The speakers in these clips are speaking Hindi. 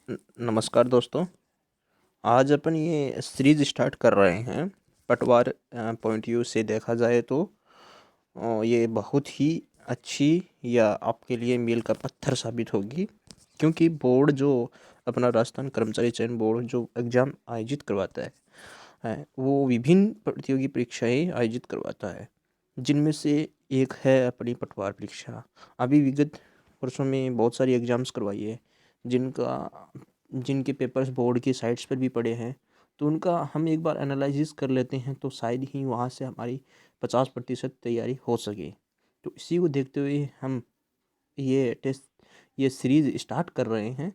नमस्कार दोस्तों। आज अपन ये सीरीज स्टार्ट कर रहे हैं। पटवार पॉइंट व्यू से देखा जाए तो ये बहुत ही अच्छी या आपके लिए मील का पत्थर साबित होगी, क्योंकि बोर्ड जो अपना राजस्थान कर्मचारी चयन बोर्ड जो एग्ज़ाम आयोजित करवाता वो विभिन्न प्रतियोगी परीक्षाएं आयोजित करवाता है, जिनमें से एक है अपनी पटवार परीक्षा। अभी विगत वर्षों में बहुत सारी एग्ज़ाम्स करवाई है, जिनका जिनके पेपर्स बोर्ड की साइट्स पर भी पड़े हैं। तो उनका हम एक बार एनालिसिस कर लेते हैं, तो शायद ही वहाँ से हमारी 50% तैयारी हो सके। तो इसी को देखते हुए हम ये सीरीज़ स्टार्ट कर रहे हैं।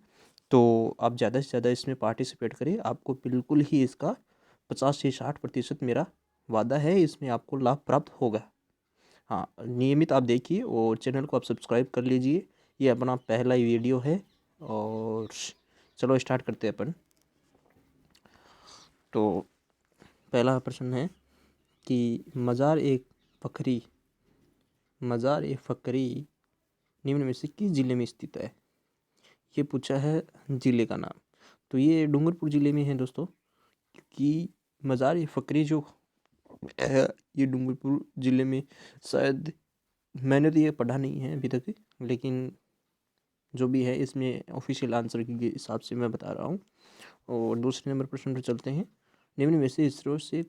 तो आप ज़्यादा से ज़्यादा इसमें पार्टिसिपेट करें, आपको बिल्कुल ही इसका 50 से 60% मेरा वादा है, इसमें आपको लाभ प्राप्त होगा। हाँ, नियमित आप देखिए और चैनल को आप सब्सक्राइब कर लीजिए। ये अपना पहला वीडियो है और चलो स्टार्ट करते हैं अपन। तो पहला प्रश्न है कि फकरी मज़ार ए फ़करी निम्न में से किस ज़िले में स्थित है। ये पूछा है ज़िले का नाम। तो ये डूंगरपुर ज़िले में है दोस्तों, क्योंकि मज़ार ए फ़करी जो है ये डूंगरपुर ज़िले में, शायद मैंने तो ये पढ़ा नहीं है अभी तक, लेकिन जो भी है इसमें ऑफिशियल आंसर के हिसाब से मैं बता रहा हूँ। और दूसरे नंबर प्रश्न पर चलते हैं। निम्न में से इसरो से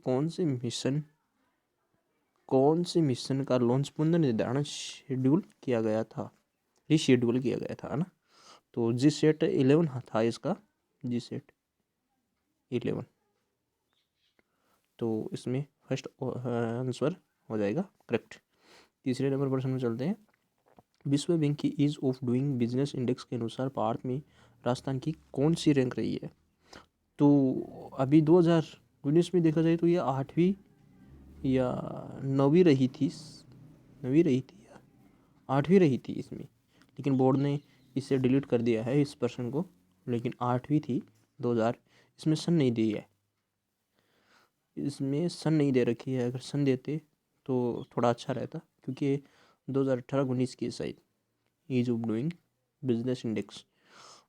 कौन से मिशन का लॉन्च पुनर्निर्धारण शेड्यूल किया गया था, रिशेड्यूल किया गया था, है ना। तो जीसैट 11 था इसका, जीसैट 11। तो इसमें फर्स्ट आंसर हो जाएगा करेक्ट। तीसरे नंबर प्रश्न में चलते हैं। विश्व बैंक की ease of doing business index के अनुसार भारत में राजस्थान की कौन सी रैंक रही है। तो अभी 2019 में देखा जाए तो ये 8वीं या 9वीं रही थी, 9वीं रही थी या 8वीं रही थी इसमें, लेकिन बोर्ड ने इसे डिलीट कर दिया है इस पर्सन को। लेकिन 8वीं थी 2000। इसमें सन नहीं दी है, इसमें सन नहीं दे रखी है। अगर सन देते तो थोड़ा अच्छा रहता, क्योंकि 2018-19 की शायद ease of doing business index.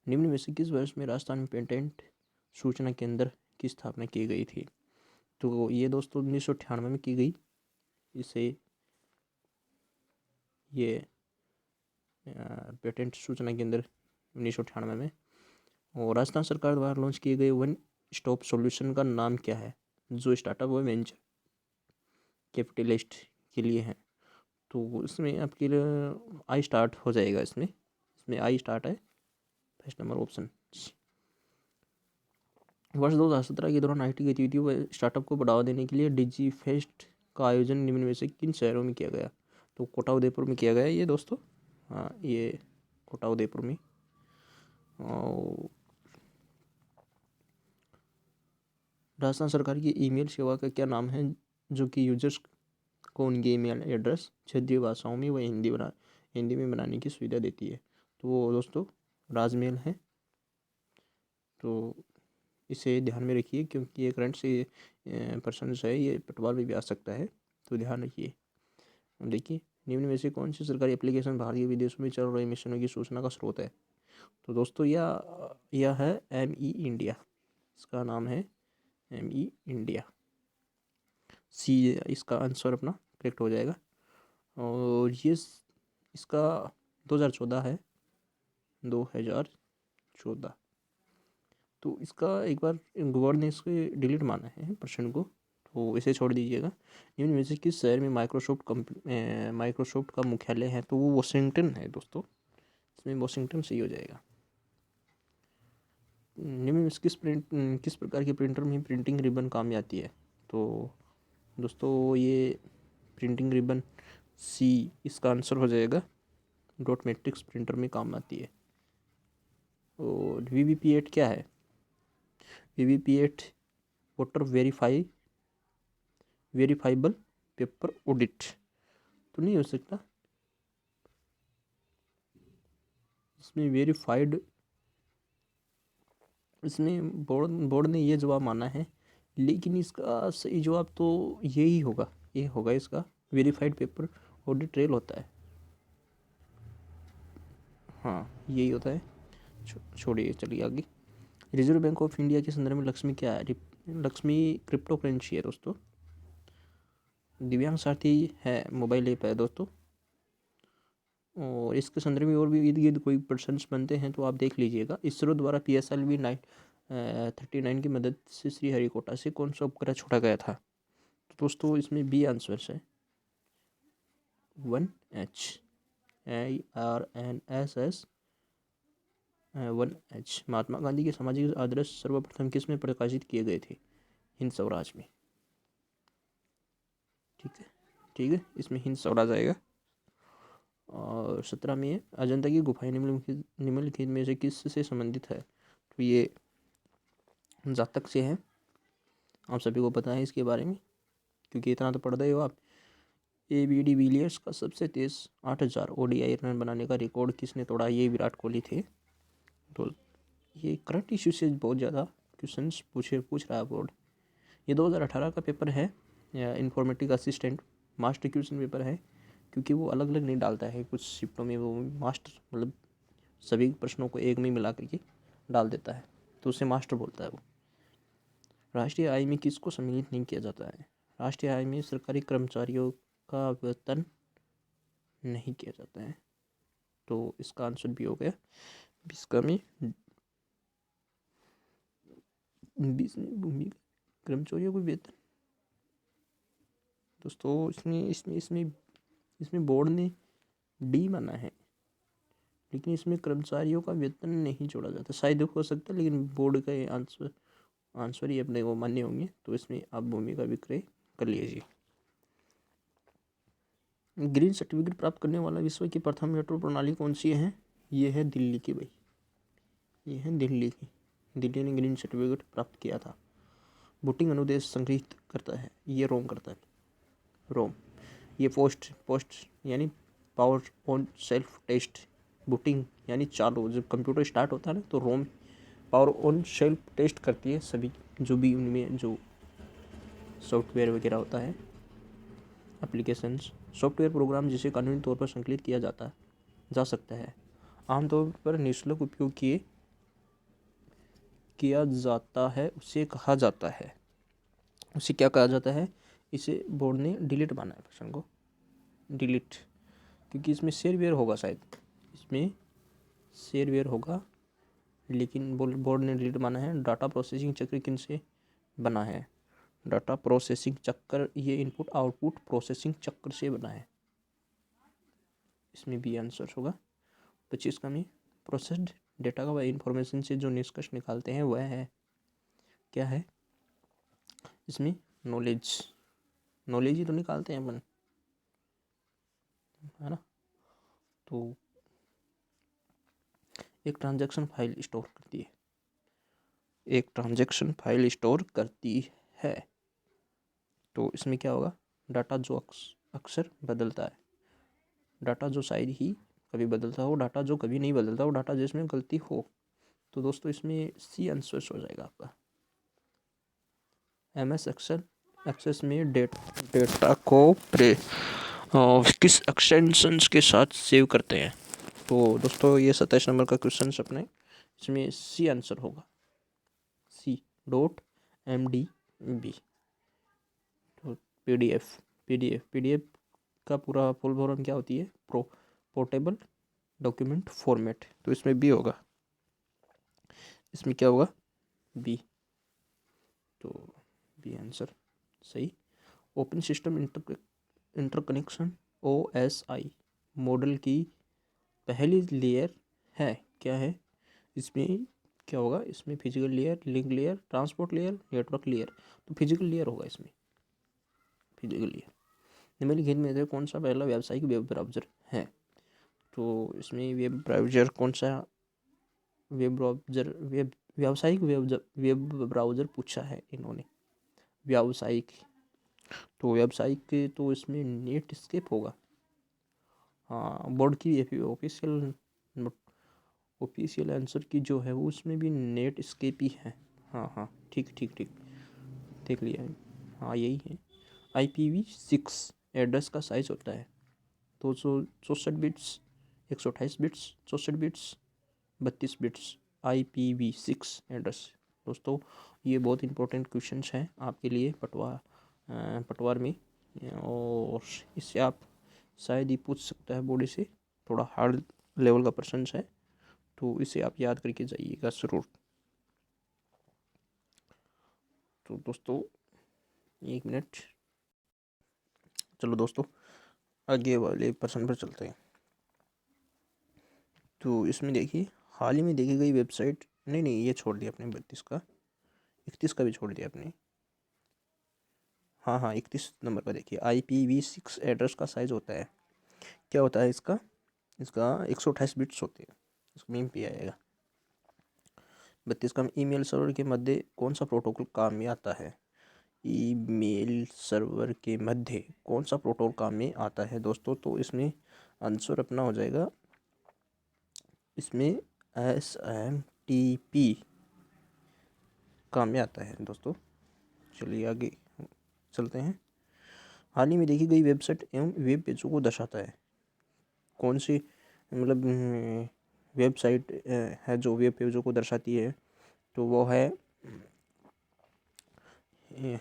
निम्न में से किस वर्ष में राजस्थान में पेटेंट सूचना केंद्र की स्थापना की गई थी। तो ये दोस्तों 1998 में की गई। इसे ये पेटेंट सूचना केंद्र 1998 में। और राजस्थान सरकार द्वारा लॉन्च किए गए वन स्टॉप सॉल्यूशन का नाम क्या है, जो स्टार्टअप व वेंचर कैपिटलिस्ट के लिए है। तो इसमें आपके लिए आई स्टार्ट हो जाएगा। इसमें आई स्टार्ट है फर्स्ट नंबर ऑप्शन। वर्ष 2017 के दौरान आईटी गतिविधियों व स्टार्टअप को बढ़ावा देने के लिए डिजी फेस्ट का आयोजन निम्न में से किन शहरों में किया गया। तो कोटा उदयपुर में किया गया ये दोस्तों। हाँ, ये कोटा उदयपुर में। और राजस्थान सरकार की ईमेल सेवा का क्या नाम है, जो कि यूजर्स को उनके ईमेल एड्रेस क्षेत्रीय भाषाओं में व हिंदी में बनाने की सुविधा देती है। तो वो दोस्तों राजमेल है। तो इसे ध्यान में रखिए, क्योंकि ये करंट से पर्सन है, ये पटवार में भी आ सकता है, तो ध्यान रखिए। देखिए, निम्न में से कौन सी सरकारी एप्लीकेशन भारतीय विदेशों में चल रहे मिशनों की सूचना का स्रोत है। तो दोस्तों यह है ME इंडिया। इसका नाम है ME इंडिया। सी इसका आंसर अपना करेक्ट हो जाएगा। और ये इसका 2014 है, 2014। तो इसका एक बार गवर्नर ने इसके डिलीट माना है प्रश्न को, तो इसे छोड़ दीजिएगा। निम्न में से किस शहर में माइक्रोसॉफ्ट का मुख्यालय है। तो वो वॉशिंगटन है दोस्तों, इसमें वॉशिंगटन सही हो जाएगा। निम्न में से किस प्रकार के प्रिंटर में प्रिंटिंग रिबन काम में आती है। तो दोस्तों ये प्रिंटिंग रिबन सी इसका आंसर हो जाएगा, डॉट मैट्रिक्स प्रिंटर में काम आती है। और VVP8 क्या है। VVP8 voter verifiable paper audit तो नहीं हो सकता। इसमें वेरीफाइड, इसमें बोर्ड ने ये जवाब माना है, लेकिन इसका सही जवाब तो यही होगा, ये होगा इसका वेरीफाइड पेपर ऑडिट ट्रेल होता है। हाँ, यही होता है। छोड़िए, चलिए आगे। रिजर्व बैंक ऑफ इंडिया के संदर्भ में लक्ष्मी क्या है? लक्ष्मी क्रिप्टो करेंसी है दोस्तों। दिव्यांग साथी है, मोबाइल ऐप है दोस्तों। और इसके संदर्भ में और भी इर्द गिर्द कोई प्रश्न बनते हैं तो आप देख लीजिएगा। इसरो द्वारा PSLV 39 की मदद से श्रीहरिकोटा से कौन सा उपग्रह छोड़ा गया था? तो दोस्तों इसमें बी आंसर है 1H, IRNSS 1H। Mahatma Gandhi के सामाजिक आदर्श सर्वप्रथम किस में प्रकाशित किए गए थे? हिंद स्वराज में। ठीक है, इसमें हिंद स्वराज आएगा। और 17 में अजंता की गुफाएं निम्नलिखित में से किस से संबंधित है? तो ये जातक से है, आप सभी को पता है इसके बारे में, क्योंकि इतना तो पढ़ रहे हो आप। ABD विलियर्स का सबसे तेज 8000 ODI रन बनाने का रिकॉर्ड किसने तोड़ा? ये विराट कोहली थे। तो ये करंट इशू से बहुत ज़्यादा क्वेश्चंस पूछ रहा है बोर्ड। ये 2018 का पेपर है, informatic assistant master question paper है, क्योंकि वो अलग अलग नहीं डालता है, कुछ शिफ्टों में वो मास्टर मतलब सभी प्रश्नों को एक में मिला करके डाल देता है, तो उसे मास्टर बोलता है वो। राष्ट्रीय आय में किसको सम्मिलित नहीं किया जाता है? राष्ट्रीय आय में सरकारी कर्मचारियों का वेतन नहीं किया जाता है, तो इसका आंसर भी हो गया 20 का में 20 में भूमि कर्मचारियों को वेतन। दोस्तों इसमें बोर्ड ने डी माना है, लेकिन इसमें कर्मचारियों का वेतन नहीं जोड़ा जाता। शायद हो सकता है, लेकिन बोर्ड का आंसर ही अपने को मान्य होंगे, तो इसमें आप भूमि का विक्रय कर लीजिए। ग्रीन सर्टिफिकेट प्राप्त करने वाला विश्व की प्रथम मेट्रो प्रणाली कौन सी है? ये है दिल्ली की भाई, ये है दिल्ली की। दिल्ली ने ग्रीन सर्टिफिकेट प्राप्त किया था। वोटिंग अनुदेश संग्रहित करता है, ये रोम करता है, रोम। ये पोस्ट यानी power on self test, booting यानी चालू, जब कंप्यूटर स्टार्ट होता है ना तो ROM power on self test करती है सभी, जो भी उनमें जो सॉफ्टवेयर वगैरह होता है, एप्लीकेशंस, सॉफ्टवेयर प्रोग्राम जिसे कानूनी तौर पर संकलित किया जा सकता है, आमतौर पर निःशुल्क उपयोग किया जाता है, उसे कहा जाता है, उसे क्या कहा जाता है? इसे बोर्ड ने डिलीट माना है, प्रश्न को डिलीट, क्योंकि इसमें शेयरवेयर होगा, शायद इसमें शेयरवेयर होगा, लेकिन बोर्ड ने डिलीट माना है। डाटा प्रोसेसिंग चक्र किन से बना है? डाटा प्रोसेसिंग चक्र, ये इनपुट आउटपुट प्रोसेसिंग चक्र से बना है, इसमें भी आंसर होगा 25 का में। प्रोसेस्ड डेटा का इंफॉर्मेशन से जो निष्कर्ष निकालते हैं वह है, क्या है? इसमें नॉलेज ही तो निकालते हैं अपन, है ना। तो एक ट्रांजैक्शन फाइल स्टोर करती है, एक ट्रांजैक्शन फाइल स्टोर करती है, तो इसमें क्या होगा? डाटा जो अक्सर बदलता है, डाटा जो शायद ही कभी बदलता हो, डाटा जो कभी नहीं बदलता हो, डाटा जिसमें गलती हो। तो दोस्तों इसमें सी आंसर हो जाएगा आपका। MS एक्सेस में डेटा को किस एक्सटेंशंस के साथ सेव करते हैं? तो दोस्तों ये 27 नंबर का क्वेश्चन अपने, इसमें सी आंसर होगा, C.MDB। तो PDF का पूरा फुल फॉर्म क्या होती है? पोर्टेबल डॉक्यूमेंट फॉर्मेट, तो इसमें बी होगा, इसमें क्या होगा? बी, तो बी आंसर सही। Open system interconnection OSI model की पहली लेयर है, क्या है? इसमें क्या होगा? इसमें physical layer, link layer, transport layer, network layer, तो फिजिकल लेयर होगा इसमें, फिजिकल लेयर। निम्नलिखित में से कौन सा पहला व्यावसायिक वेब ब्राउज़र है? तो इसमें वेब ब्राउज़र कौन सा व्यावसायिक वेब ब्राउज़र पूछा है इन्होंने, व्यावसायिक। तो व्यावसायिक के तो इसमें नेट स्केप होगा। हाँ, बोर्ड की ऑफिशियल आंसर की जो है वो उसमें भी नेट स्केप ही है। हाँ, ठीक देख लिया है, हाँ यही है। IPv6 एड्रेस का साइज होता है 264 bits, 128 bits, 64 bits, 32 bits, IPv6 address. दोस्तों ये बहुत इंपॉर्टेंट क्वेश्चंस हैं आपके लिए पटवार में, और इससे आप शायद ही पूछ सकता है बोर्ड से, थोड़ा हार्ड लेवल का प्रश्न है, तो इसे आप याद करके जाइएगा ज़रूर। तो दोस्तों 1 मिनट, चलो दोस्तों आगे वाले प्रश्न पर चलते हैं। तो इसमें देखिए, हाल ही में देखी गई वेबसाइट, नहीं ये छोड़ दिया आपने 32 का, 31 का भी छोड़ दिया आपने। हाँ 31 नंबर का देखिए, IPv6 एड्रेस का साइज़ होता है, क्या होता है इसका 128 बिट्स होते हैं, इसको मीम पे आएगा। 32 का, ईमेल सर्वर के मध्य कौन सा प्रोटोकॉल काम में आता है? ईमेल सर्वर के मध्य कौन सा प्रोटोकॉल काम में आता है दोस्तों? तो इसमें आंसर अपना हो जाएगा, इसमें SMTP काम में आता है दोस्तों। चलिए आगे चलते हैं। हाल ही में देखी गई वेबसाइट एवं वेब पेजों को दर्शाता है, कौन सी मतलब वेबसाइट है जो वेब पेजों को दर्शाती है? तो वो है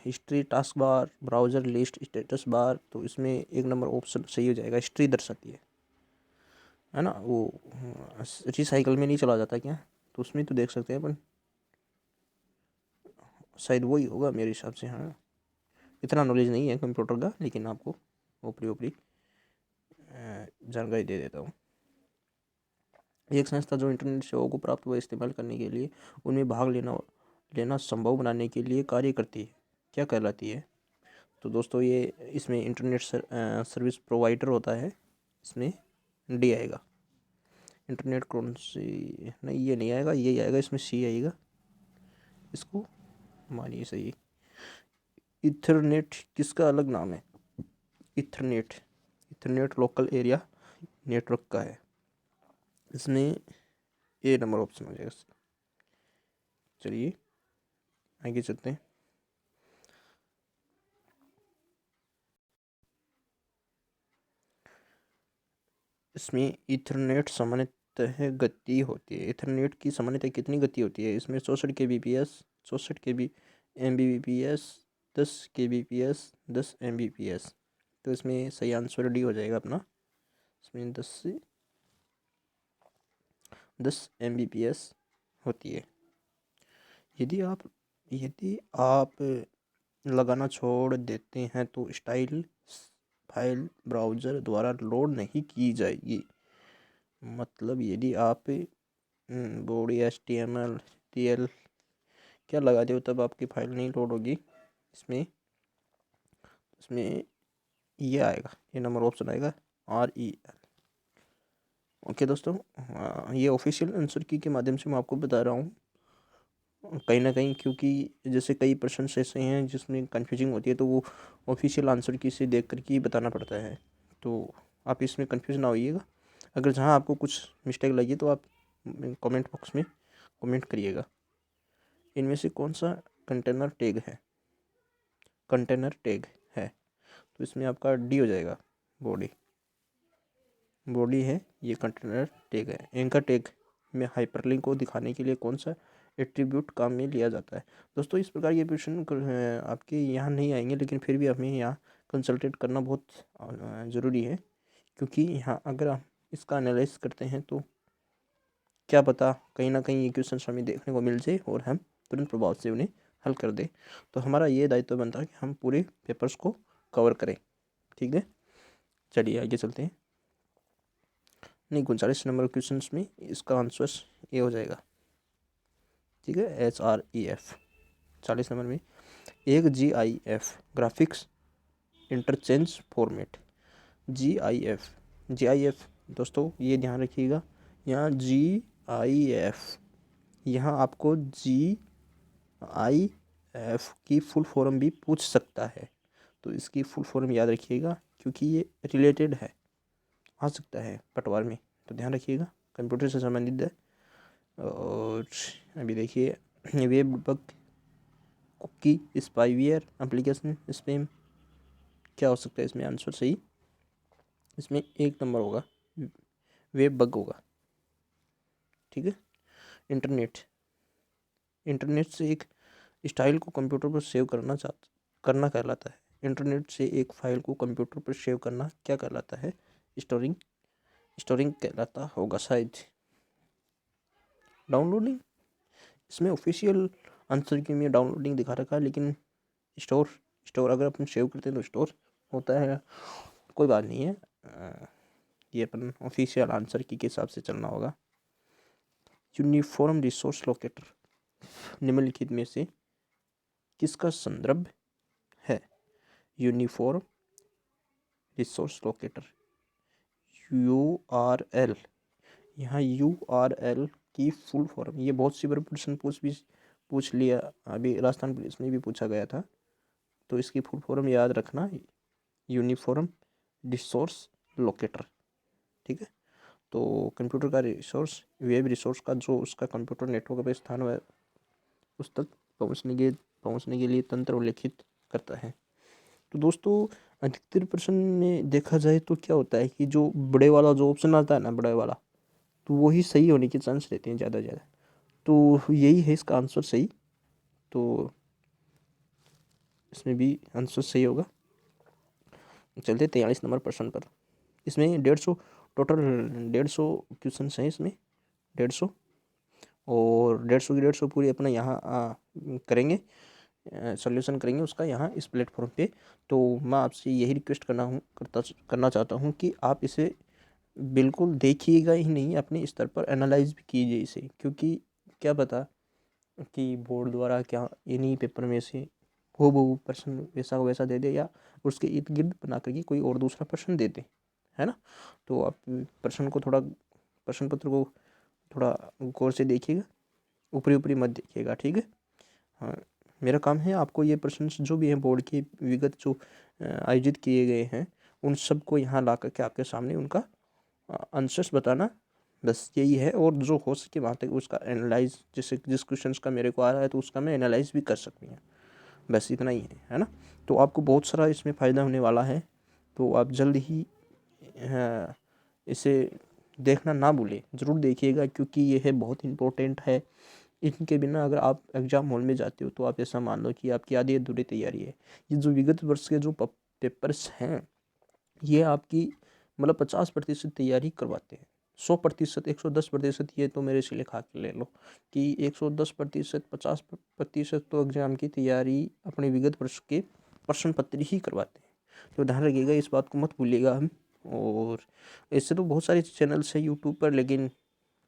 history, task bar, browser list, status bar. तो इसमें 1 नंबर ऑप्शन सही हो जाएगा, हिस्ट्री दर्शाती है ना। वो रिसाइकल में नहीं चला जाता क्या? तो उसमें तो देख सकते हैं अपन, शायद वही होगा मेरे हिसाब से। हाँ, इतना नॉलेज नहीं है कंप्यूटर का, लेकिन आपको ऊपरी जानकारी दे देता हूँ। एक संस्था जो इंटरनेट सेवाओं को प्राप्त व इस्तेमाल करने के लिए उनमें भाग लेना संभव बनाने के लिए कार्य करती है, क्या कहलाती है? तो दोस्तों ये इसमें इंटरनेट सर्विस प्रोवाइडर होता है, इसमें डी आएगा। इंटरनेट कौन सी, नहीं ये नहीं आएगा, यही आएगा, इसमें सी आएगा, इसको मानिए सही। इथरनेट किसका अलग नाम है? इथरनेट लोकल एरिया नेटवर्क का है, इसमें ए नंबर ऑप्शन हो जाएगा। चलिए आगे चलते हैं। इसमें इथरनेट सामान्यतः गति होती है, इथरनेट की सामान्यतः कितनी गति होती है? इसमें 64 kbps, 64 mbps, 10 kbps, 10 mbps। तो इसमें सही आंसर डी हो जाएगा अपना, इसमें 10 से 10 mbps होती है। यदि आप लगाना छोड़ देते हैं तो स्टाइल फाइल ब्राउज़र द्वारा लोड नहीं की जाएगी। मतलब यदि आप बॉडी HTML TL क्या लगाते हो तब आपकी फाइल नहीं लोड होगी। इसमें ये आएगा, ये नंबर ऑप्शन आएगा REL। ओके दोस्तों, ये ऑफिशियल आंसर की के माध्यम से मैं आपको बता रहा हूँ, कहीं ना कहीं, क्योंकि जैसे कई प्रश्न ऐसे हैं जिसमें कंफ्यूजिंग होती है, तो वो ऑफिशियल आंसर की से देख करके ही बताना पड़ता है। तो आप इसमें कंफ्यूज ना होइएगा। अगर जहाँ आपको कुछ मिस्टेक लगी तो आप कमेंट बॉक्स में कमेंट करिएगा। इनमें से कौन सा कंटेनर टैग है? कंटेनर टैग है, तो इसमें आपका डी हो जाएगा, बॉडी है, ये कंटेनर टैग है। एंकर टैग में हाइपरलिंक को दिखाने के लिए कौन सा एट्रीब्यूट काम में लिया जाता है? दोस्तों इस प्रकार के क्वेश्चन आपके यहाँ नहीं आएंगे, लेकिन फिर भी हमें यहाँ कंसल्टेट करना बहुत ज़रूरी है, क्योंकि यहाँ अगर आप इसका एनालाइज करते हैं तो क्या पता कहीं ना कहीं ये क्वेश्चन हमें देखने को मिल जाए और हम तुरंत प्रभाव से उन्हें हल कर दें। तो हमारा ये दायित्व बनता है कि हम पूरे पेपर्स को कवर करें। ठीक है, चलिए आगे चलते हैं। नहीं, 39 नंबर क्वेश्चन में इसका आंसर ये हो जाएगा। ठीक है, HREF। 40 नंबर में एक GIF graphics interchange format, GIF दोस्तों ये ध्यान रखिएगा, यहाँ GIF, यहाँ आपको GIF की फुल फॉर्म भी पूछ सकता है, तो इसकी फुल फॉर्म याद रखिएगा, क्योंकि ये रिलेटेड है, आ सकता है पटवार में, तो ध्यान रखिएगा, कंप्यूटर से संबंधित है। और अभी देखिए, web bug, cookie, spyware, application spam, क्या हो सकता है इसमें आंसर सही? इसमें 1 नंबर होगा, वेब बग होगा। ठीक है, इंटरनेट इंटरनेट से एक स्टाइल को कंप्यूटर पर सेव करना कहलाता है। इंटरनेट से एक फाइल को कंप्यूटर पर सेव करना क्या कहलाता है? स्टोरिंग कहलाता होगा शायद। डाउनलोडिंग, इसमें ऑफिशियल आंसर के लिए डाउनलोडिंग दिखा रखा है, लेकिन स्टोर अगर अपन सेव करते हैं तो स्टोर होता है। कोई बात नहीं है, ये अपन ऑफिशियल आंसर की के हिसाब से चलना होगा। यूनिफॉर्म रिसोर्स लोकेटर निम्नलिखित में से किसका संदर्भ है? Uniform resource locator, URL। यहाँ URL की फुल फॉर्म, ये बहुत सी बार प्रश्न पूछ लिया, अभी राजस्थान पुलिस में भी पूछा गया था, तो इसकी फुल फॉर्म याद रखना, यूनिफॉर्म रिसोर्स लोकेटर। ठीक है, तो कंप्यूटर का रिसोर्स, वेब रिसोर्स का जो उसका कंप्यूटर नेटवर्क पर स्थान है उस तक पहुंचने के लिए तंत्र उल्लेखित करता है। तो दोस्तों अधिकतर प्रश्न में देखा जाए तो क्या होता है कि जो बड़े वाला जो ऑप्शन आता है ना, बड़े वाला, तो वही सही होने के चांस रहते हैं ज़्यादा ज़्यादा। तो यही है इसका आंसर सही, तो इसमें भी आंसर सही होगा। चलते 43 नंबर प्रश्न पर। इसमें 150 टोटल 150 क्वेश्चन हैं इसमें, 150, और 150 की 150 पूरी अपना यहाँ करेंगे, सॉल्यूशन करेंगे उसका यहाँ इस प्लेटफॉर्म पे। तो मैं आपसे यही रिक्वेस्ट करना चाहता हूँ कि आप इसे बिल्कुल देखिएगा ही नहीं, अपने स्तर पर एनालाइज भी कीजिए इसे, क्योंकि क्या पता कि बोर्ड द्वारा क्या इन्हीं पेपर में से हूबहू प्रश्न वैसा वैसा दे दे, या उसके इर्द गिर्द बना करके कोई और दूसरा प्रश्न दे दे, है ना। तो आप प्रश्न पत्र को थोड़ा गौर से देखिएगा, ऊपरी ऊपरी मत देखिएगा, ठीक है। हाँ, मेरा काम है आपको ये प्रश्न जो भी हैं बोर्ड के विगत जो आयोजित किए गए हैं उन सब को यहाँ ला करके आपके सामने उनका आंसर्स बताना, बस यही है। और जो हो सके वहाँ तक उसका एनालाइज, जैसे जिस क्वेश्चन का मेरे को आ रहा है तो उसका मैं एनालाइज भी कर सकती हूँ, बस इतना ही है ना। तो आपको बहुत सारा इसमें फ़ायदा होने वाला है, तो आप जल्द ही इसे देखना ना भूलें, ज़रूर देखिएगा, क्योंकि ये है बहुत इम्पोर्टेंट है। इनके बिना अगर आप एग्ज़ाम हॉल में जाते हो तो आप ऐसा मान लो कि आपकी आधी अधूरी तैयारी है। ये जो विगत वर्ष के जो पेपर्स हैं ये आपकी मतलब 50% तैयारी करवाते हैं। 100%, 110% ये तो मेरे से लिखा के ले लो कि 110%, 50% तो एग्ज़ाम की तैयारी अपने विगत वर्ष के प्रश्न पत्र ही करवाते हैं। तो ध्यान रखिएगा, इस बात को मत भूलिएगा हम। और ऐसे तो बहुत सारे चैनल्स हैं यूट्यूब पर, लेकिन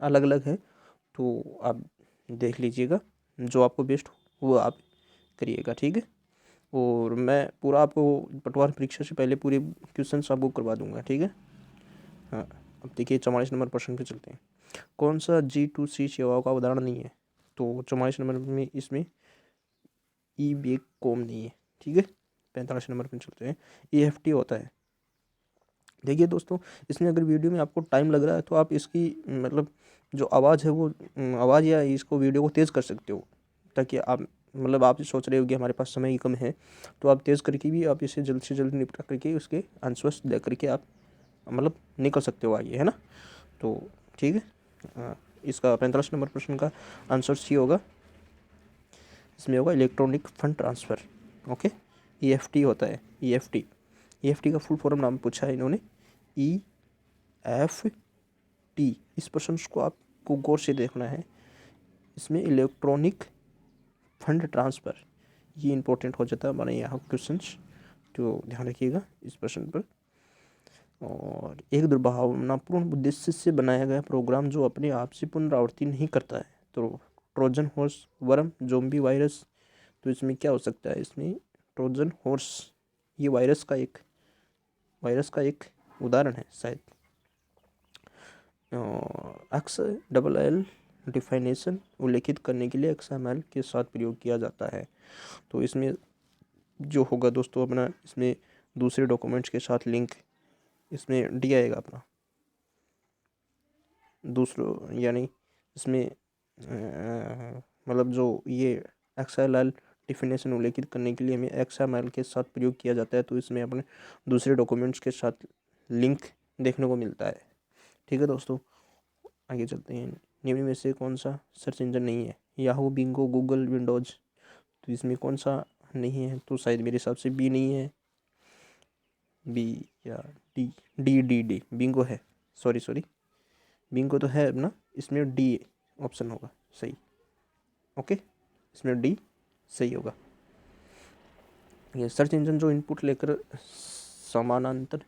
अलग अलग है, तो आप देख लीजिएगा, जो आपको बेस्ट हो वो आप करिएगा, ठीक है। और मैं पूरा आपको पटवार परीक्षा से पहले पूरे क्वेश्चन आपको करवा दूंगा, ठीक है। हाँ, अब देखिए 44 नंबर प्रश्न पे चलते हैं। कौन सा G2C सेवाओं का उदाहरण नहीं है? तो 44 नंबर में इसमें ई बेक कॉम नहीं है, ठीक है। 45 नंबर पे चलते हैं, EFT होता है। देखिए दोस्तों, इसमें अगर वीडियो में आपको टाइम लग रहा है तो आप इसकी मतलब जो आवाज़ है वो आवाज़ या इसको वीडियो को तेज़ कर सकते हो, ताकि आप मतलब आप सोच रहे हो कि हमारे पास समय ही कम है, तो आप तेज़ करके भी आप इसे जल्द से जल्द निपटा करके उसके आंसर्स दे करके आप मतलब निकल सकते हो आगे, है ना। तो ठीक है, इसका 45 नंबर प्रश्न का आंसर सी होगा, इसमें होगा electronic fund transfer. Okay, EFT होता है, EFT का फुल फॉर्म नाम पूछा है इन्होंने, EFT। इस प्रश्न को आपको गौर से देखना है, इसमें इलेक्ट्रॉनिक फंड ट्रांसफ़र ये इंपॉर्टेंट हो जाता है हमारे यहाँ क्वेश्चंस, तो ध्यान रखिएगा इस प्रश्न पर। और एक दुर्भावनापूर्ण उद्देश्य से बनाया गया प्रोग्राम जो अपने आप से पुनरावृत्ति नहीं करता है, तो Trojan horse, worm, zombie virus. तो इसमें क्या हो सकता है? इसमें ट्रोजन हॉर्स ये वायरस का एक उदाहरण है शायद। XLL डिफाइनेशन उल्लेखित करने के लिए XML के साथ प्रयोग किया जाता है। तो इसमें जो होगा दोस्तों अपना, इसमें दूसरे डॉक्यूमेंट्स के साथ लिंक इसमें दिया जाएगा अपना दूसरों, यानी इसमें मतलब जो ये XLL डिफिनेशन उल्लेखित करने के लिए हमें XML के साथ प्रयोग किया जाता है, तो इसमें अपने दूसरे डॉक्यूमेंट्स के साथ लिंक देखने को मिलता है, ठीक है दोस्तों। आगे चलते हैं, निम्न में से कौन सा सर्च इंजन नहीं है? Yahoo, Bingo, Google, Windows. तो इसमें कौन सा नहीं है? तो शायद मेरे हिसाब से बी नहीं है, बी या डी। डी बिंगो है। सॉरी, बिंगो तो है अपना, इसमें डी ऑप्शन होगा सही। ओके, इसमें डी सही होगा। ये सर्च इंजन जो इनपुट लेकर समानांतर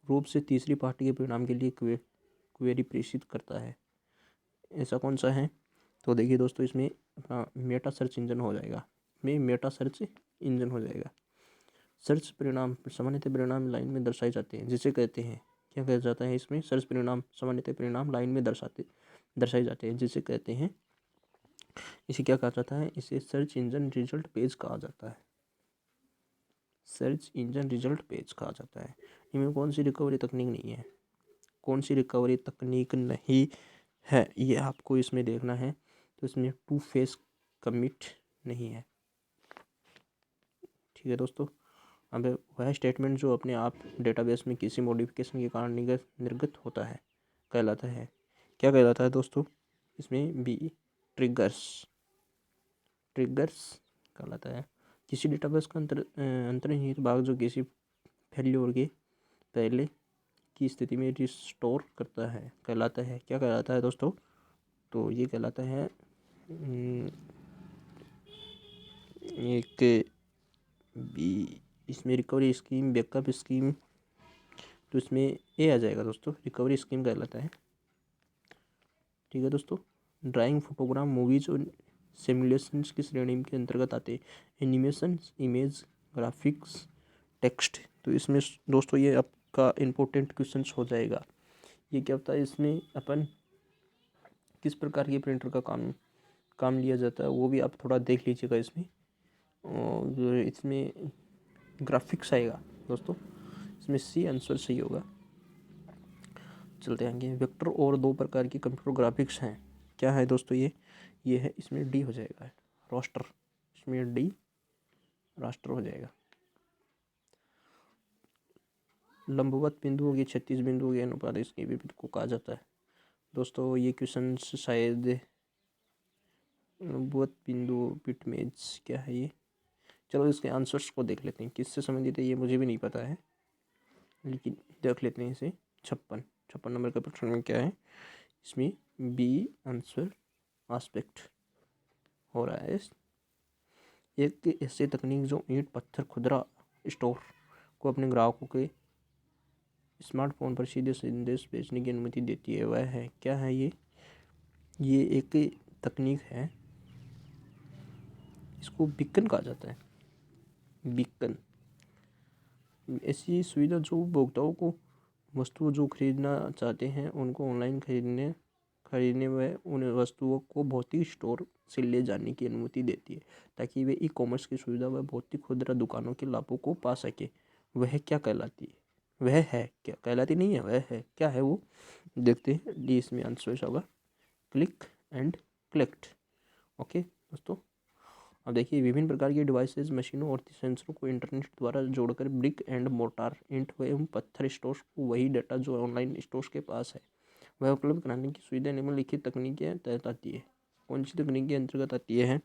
रूप से तीसरी पार्टी के परिणाम के लिए क्वेरी प्रेषित करता है, ऐसा कौन सा है? तो देखिए दोस्तों, इसमें अपना मेटा सर्च इंजन हो जाएगा, मेटा सर्च इंजन हो जाएगा। सर्च परिणाम सामान्यतः परिणाम लाइन में दर्शाए जाते हैं, जिसे कहते हैं, क्या कहा जाता है इसमें? सर्च परिणाम सामान्यतः परिणाम लाइन में दर्शाए जाते हैं, जिसे कहते हैं, इसे क्या कहा जाता है? इसे सर्च इंजन रिजल्ट पेज कहा जाता है। सर्च इंजन रिजल्ट पेज कहा जाता है। इनमें कौन सी रिकवरी तकनीक नहीं है? कौन सी रिकवरी तकनीक नहीं है, ये आपको इसमें देखना है। तो इसमें टू फेस कमिट नहीं है। ठीक है दोस्तों, अब वह स्टेटमेंट जो अपने आप डेटाबेस में किसी मॉडिफिकेशन के कारण निर्गत होता है कहलाता है, क्या कहलाता है दोस्तों? इसमें बी ट्रिगर्स कहलाता है। किसी डेटाबेस का अंतर्निहित भाग जो किसी फेल्योर के पहले की स्थिति में रिस्टोर करता है कहलाता है, क्या कहलाता है दोस्तों? तो ये कहलाता है एक बी। इसमें रिकवरी स्कीम, बैकअप स्कीम, तो इसमें ए आ जाएगा दोस्तों, रिकवरी स्कीम कहलाता है। ठीक है दोस्तों, ड्राइंग, फोटोग्राम, मूवीज और सिमुलेशंस की श्रेणी के अंतर्गत आते हैं। Animation, image, graphics, text. तो इसमें दोस्तों ये आपका इम्पोर्टेंट क्वेश्चन हो जाएगा। ये क्या होता है? इसमें अपन किस प्रकार के प्रिंटर का काम लिया जाता है वो भी आप थोड़ा देख लीजिएगा इसमें। और इसमें ग्राफिक्स आएगा दोस्तों, इसमें सी आंसर सही होगा। चलते हैं आगे। वेक्टर और दो प्रकार की कंप्यूटर ग्राफिक्स हैं, क्या है दोस्तों? ये है, इसमें डी हो जाएगा, रास्टर। इसमें डी रास्टर हो जाएगा। लंबवत बिंदुओं की 36 बिंदुओं के अनुपात इसके विपरीत को कहा जाता है। दोस्तों ये क्वेश्चन शायद लंबवत बिंदु बिटमेज क्या है ये? चलो इसके आंसर्स को देख लेते हैं, किससे संबंधित है ये मुझे भी नहीं पता है, लेकिन देख लेते हैं इसे। 56 नंबर का प्रश्न में क्या है? इसमें बी आंसर आस्पेक्ट हो रहा है। एक ऐसी तकनीक जो ईंट, पत्थर, खुदरा स्टोर को अपने ग्राहकों के स्मार्टफोन पर सीधे संदेश भेजने की अनुमति देती है, वह है, क्या है ये एक तकनीक है, इसको बीकन कहा जाता है। बीकन ऐसी सुविधा जो उपभोक्ताओं को वस्तुओं जो खरीदना चाहते हैं उनको ऑनलाइन खरीदने व उन वस्तुओं को भौतिक स्टोर से ले जाने की अनुमति देती है, ताकि वे ई कॉमर्स की सुविधा व भौतिक खुदरा दुकानों के लाभों को पा सके। वह क्या कहलाती है? वह है क्या? कहलाती नहीं है, वह है क्या है वो? देखते हैं। डी इसमें आंसर होगा, क्लिक एंड कलेक्ट। ओके दोस्तों, अब देखिए, विभिन्न प्रकार की डिवाइसेस, मशीनों और सेंसरों को इंटरनेट द्वारा जोड़कर ब्रिक एंड मोर्टार, ईंट एवं पत्थर स्टोर्स को वही डाटा जो ऑनलाइन स्टोर्स के पास है वह उपलब्ध कराने की सुविधा निम्नलिखित तकनीकें तहत आती है। कौन सी तकनीक के अंतर्गत आती है?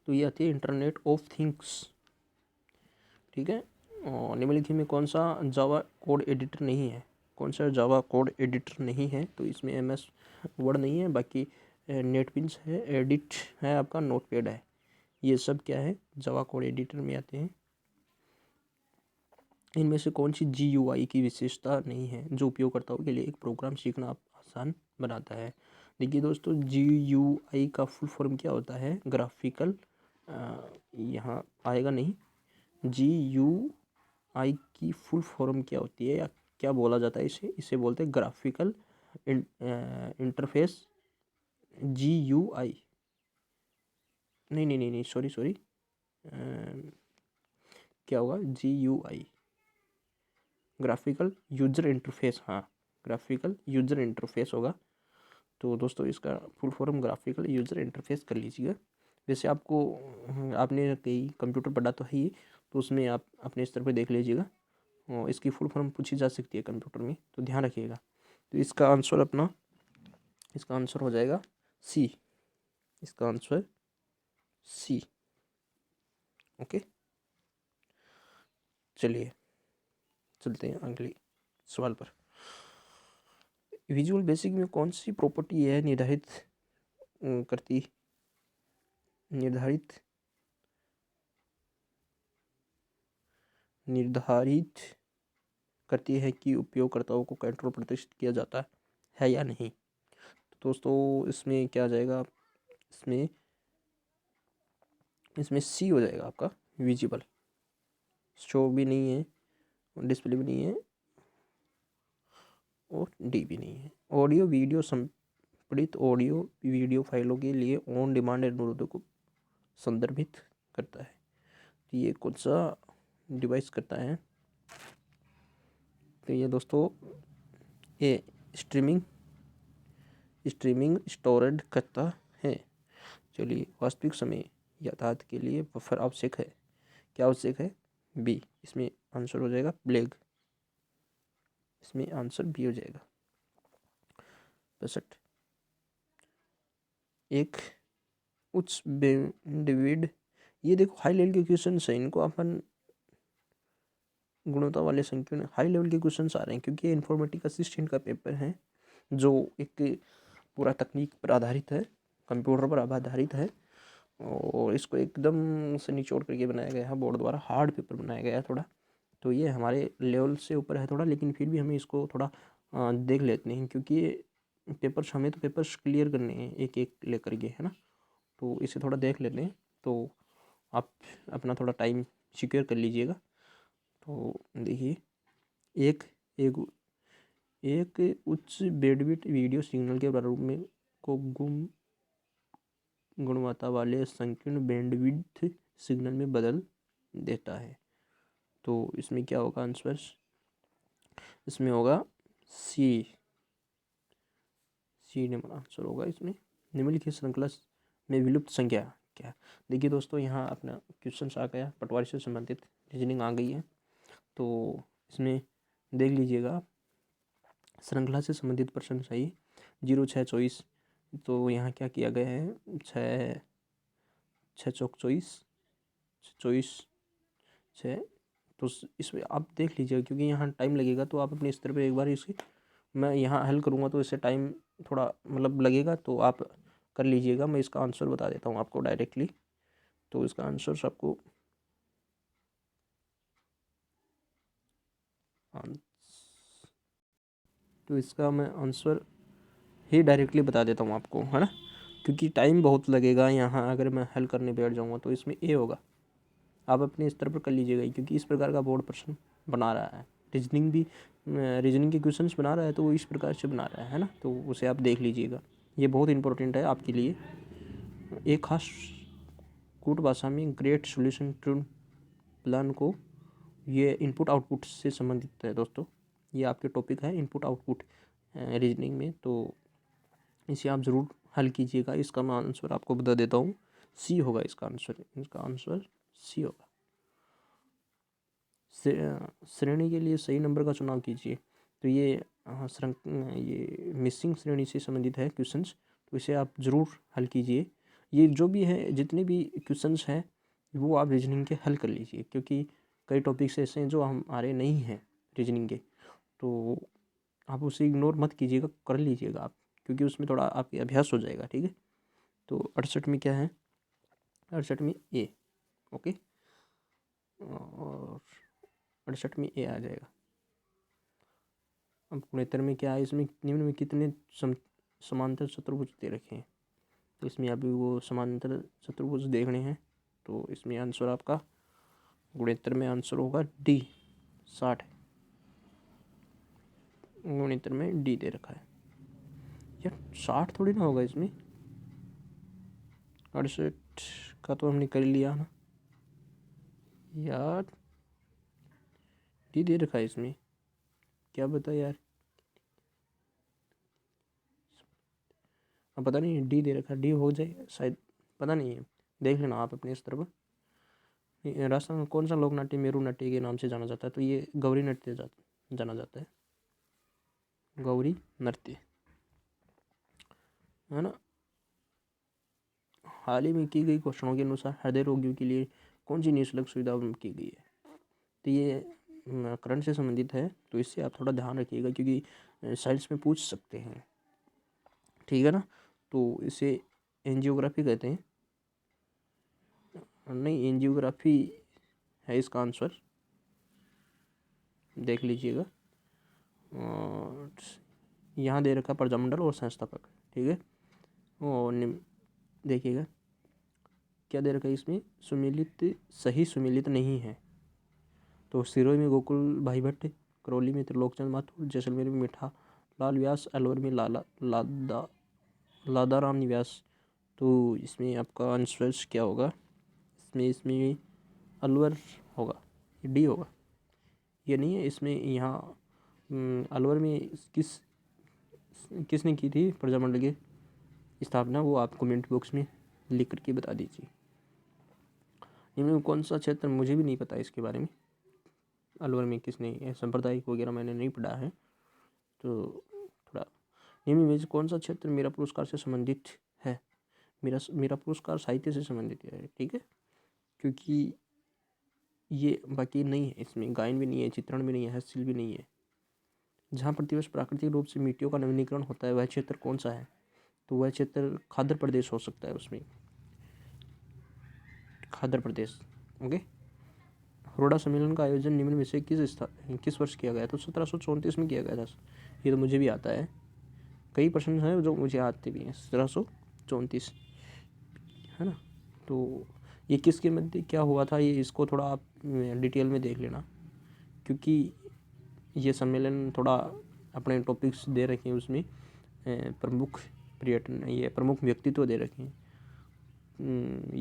तो ये आती है इंटरनेट ऑफ थिंग्स। ठीक है, और निम्नलिखित में कौन सा जावा कोड एडिटर नहीं है? कौन सा जावा कोड एडिटर नहीं है? तो इसमें MS वर्ड नहीं है, बाकी नेटबिंस है, एडिट है, आपका नोटपैड है, ये सब क्या है? जावा कोड एडिटर में आते हैं। इनमें से कौन सी GUI की विशेषता नहीं है जो उपयोगकर्ताओं के लिए एक प्रोग्राम सीखना आसान बनाता है? देखिए दोस्तों, GUI का फुल फॉर्म क्या होता है? ग्राफिकल, यहाँ आएगा नहीं। GUI की फुल फॉर्म क्या होती है या क्या बोला जाता है इसे बोलते हैं ग्राफिकल इंटरफेस। GUI नहीं, सॉरी, क्या होगा? GUI ग्राफिकल यूजर इंटरफेस, हाँ, ग्राफिकल यूजर इंटरफेस होगा। तो दोस्तों इसका full form graphical user interface कर लीजिएगा। वैसे आपने कई कंप्यूटर पढ़ा तो है ही, तो उसमें आप अपने स्तर पर देख लीजिएगा। इसकी फुल फॉर्म पूछी जा सकती है कंप्यूटर में, तो ध्यान रखिएगा। तो इसका आंसर हो जाएगा सी। इसका आंसर सी। ओके, चलिए चलते हैं अगले सवाल पर। विजुअल बेसिक में कौन सी प्रॉपर्टी है निर्धारित करती है कि उपयोगकर्ताओं को कंट्रोल प्रदर्शित किया जाता है या नहीं। तो दोस्तों इसमें क्या आ जाएगा, इसमें सी हो जाएगा आपका, विजिबल। शो भी नहीं है, डिस्प्ले भी नहीं है, और डी भी नहीं है। ऑडियो वीडियो संपीड़ित ऑडियो वीडियो फाइलों के लिए ऑन डिमांड अनुरोधों को संदर्भित करता है। तो ये कौन सा डिवाइस करता है? तो ये दोस्तों ये स्ट्रीमिंग स्टोरेज करता है। चलिए, वास्तविक समय यातायात के लिए बफर आवश्यक है। क्या आवश्यक है? बी। इसमें आंसर हो जाएगा ब्लैक। इसमें आंसर बी हो जाएगा। 65। एक उच्च बैंडविड्थ, ये देखो हाई लेवल के क्वेश्चन है, इनको अपन गुणवत्ता वाले संकीर्ण हाई लेवल के क्वेश्चन आ रहे हैं, क्योंकि ये इन्फॉर्मेटिक असिस्टेंट का पेपर है जो एक पूरा तकनीक पर आधारित है, कंप्यूटर पर आधारित है, और इसको एकदम से निचोड़ करके बनाया गया है, बोर्ड द्वारा हार्ड पेपर बनाया गया है थोड़ा। तो ये हमारे लेवल से ऊपर है थोड़ा, लेकिन फिर भी हमें इसको थोड़ा देख लेते हैं, क्योंकि पेपर्स हमें तो पेपर्स क्लियर करने हैं एक एक लेकर के, है ना। तो इसे थोड़ा देख लेते हैं, तो आप अपना थोड़ा टाइम सिक्योर कर लीजिएगा। तो देखिए, एक एक एक उच्च बैंडविड्थ वीडियो सिग्नल के प्रारूप में को गुणवत्ता वाले संकीर्ण बैंडविड्थ सिग्नल में बदल देता है। तो इसमें क्या होगा आंसर? इसमें होगा सी नंबर आंसर होगा इसमें। निम्नलिखित श्रृंखला में विलुप्त संख्या क्या? देखिए दोस्तों, यहाँ अपना क्वेश्चन आ गया, पटवारी से संबंधित रीजनिंग आ गई है। तो इसमें देख लीजिएगा, श्रृंखला से संबंधित प्रश्न चाहिए 0-6-24। तो यहाँ क्या किया गया है, 6 चौक 24 तो इसमें आप देख लीजिएगा, क्योंकि यहाँ टाइम लगेगा, तो आप अपने स्तर पर एक बार इसकी, मैं यहाँ हल करूँगा तो इससे टाइम थोड़ा मतलब लगेगा, तो आप कर लीजिएगा। मैं इसका आंसर बता देता हूँ आपको डायरेक्टली। तो इसका आंसर आपको तो इसका मैं आंसर ही डायरेक्टली बता देता हूँ आपको, है ना, क्योंकि टाइम बहुत लगेगा यहाँ अगर मैं हल करने बैठ जाऊँगा। तो इसमें ए होगा। आप अपने स्तर पर कर लीजिएगा, क्योंकि इस प्रकार का बोर्ड प्रश्न बना रहा है, रीजनिंग के क्वेश्चंस बना रहा है, तो वो इस प्रकार से बना रहा है ना। तो उसे आप देख लीजिएगा, ये बहुत इंपॉर्टेंट है आपके लिए। एक खास कूट भाषा में ग्रेट सॉल्यूशन ट्यून प्लान को, ये इनपुट आउटपुट से संबंधित है दोस्तों। ये आपके टॉपिक है इनपुट आउटपुट रीजनिंग में, तो इसे आप ज़रूर हल कीजिएगा। इसका मैं आंसर आपको बता देता हूँ, सी होगा इसका आंसर सी होगा। श्रेणी के लिए सही नंबर का चुनाव कीजिए। तो ये मिसिंग श्रेणी से संबंधित है क्वेश्चंस, तो इसे आप ज़रूर हल कीजिए। ये जो भी है, जितने भी क्वेश्चंस हैं वो आप रीजनिंग के हल कर लीजिए, क्योंकि कई टॉपिक्स ऐसे हैं जो हमारे नहीं हैं रीजनिंग के, तो आप उसे इग्नोर मत कीजिएगा, कर लीजिएगा आप, क्योंकि उसमें थोड़ा आपके अभ्यास हो जाएगा। ठीक है, तो 68 में क्या है? 68 में ए। ओके, और 68 में ए आ जाएगा। अब 69 में क्या है? इसमें निम्न में कितने समांतर चतुर्भुज दे रखे हैं? तो इसमें अभी वो समांतर चतुर्भुज देखने हैं। तो इसमें आंसर आपका 69 में आंसर होगा डी, 60। 69 में डी दे रखा है यार, 60 थोड़ी ना होगा इसमें। 68 का तो हमने कर लिया ना यार, डी दे रखा है इसमें, क्या बता यार। अब पता नहीं, डी दे रखा है, डी हो जाए शायद, पता नहीं है, देख लेना आप अपने स्तर पर। राजस्थान में कौन सा लोक नाट्य मेरू नाट्य के नाम से जाना जाता है? तो ये गौरी नृत्य जाना जाता है, गौरी नृत्य, है ना। हाल ही में की गई घोषणाओं के अनुसार हृदय रोगियों के लिए कौन सी निःशुल्क सुविधा की गई है? तो ये करंट से संबंधित है, तो इससे आप थोड़ा ध्यान रखिएगा क्योंकि साइंस में पूछ सकते हैं, ठीक है ना। तो इसे एंजियोग्राफी कहते हैं, नहीं एंजियोग्राफी है इसका आंसर, देख लीजिएगा। यहाँ दे रखा प्रजामंडल और संस्थापक, ठीक है। और देखिएगा क्या दे रखा है इसमें, सुमेलित सही सुमेलित नहीं है। तो सिरोही में गोकुल भाई भट्ट, करौली में त्रिलोकचंद माथुर, जैसलमेर में मीठा लाल व्यास, अलवर में लादाराम व्यास। तो इसमें आपका आंसर क्या होगा, इसमें अलवर होगा, डी होगा, ये नहीं है इसमें। यहाँ अलवर में किसने की थी प्रजामंडल की स्थापना, वो आप कमेंट बॉक्स में लिख करके बता दीजिए। इनमें कौन सा क्षेत्र, मुझे भी नहीं पता इसके बारे में, अलवर में किसने, सांप्रदायिक वगैरह मैंने नहीं पढ़ा है, तो थोड़ा निम्न में से कौन सा क्षेत्र मेरा पुरस्कार से संबंधित है? मेरा पुरस्कार साहित्य से संबंधित है, ठीक है, क्योंकि ये बाकी नहीं है, इसमें गायन भी नहीं है, चित्रण भी नहीं है, हस्तशिल्प भी नहीं है। जहाँ प्रतिवर्ष प्राकृतिक रूप से मिट्टियों का नवीनीकरण होता है वह क्षेत्र कौन सा है? तो वह क्षेत्र खाद्य प्रदेश हो सकता है, उसमें खाद्य प्रदेश, ओके। हरोड़ा सम्मेलन का आयोजन निम्न में से किस वर्ष किया गया? तो 1734 में किया गया था। ये तो मुझे भी आता है, कई प्रश्न हैं जो मुझे आते भी हैं। 1734, है ना। तो ये किसके मध्य क्या हुआ था, ये इसको थोड़ा आप डिटेल में देख लेना, क्योंकि ये सम्मेलन थोड़ा अपने टॉपिक्स दे रखे हैं उसमें, प्रमुख पर्यटन, ये प्रमुख व्यक्तित्व दे रखे हैं,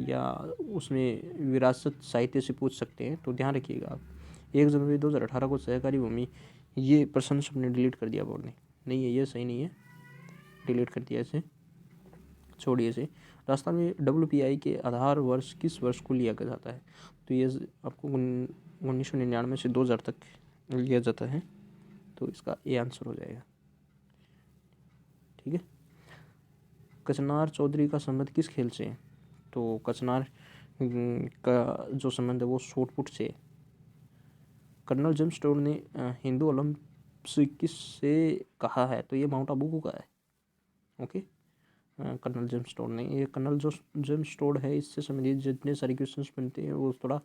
या उसमें विरासत साहित्य से पूछ सकते हैं, तो ध्यान रखिएगा आप। 1 जनवरी 2018 को सहकारी भूमि, ये प्रश्न सबने डिलीट कर दिया बोर्ड ने, नहीं है ये सही नहीं है, डिलीट कर दिया इसे, छोड़िए इसे। राजस्थान में WPI के आधार वर्ष किस वर्ष को लिया जाता है? तो ये आपको 1999 से 2000 तक लिया जाता है, तो इसका ये आंसर हो जाएगा, ठीक है। कचनार चौधरी का संबंध किस खेल से है? तो कचनार का जो संबंध है वो शॉट पुट से है। कर्नल जेम्स टोड ने हिंदू ओलंपिक्स किससे कहा है? तो ये माउंट आबू को कहा है, ओके। कर्नल जेम्स टोड ने, ये कर्नल जो जेम्स टोड है, इससे संबंधित जितने सारे क्वेश्चंस बनते हैं वो थोड़ा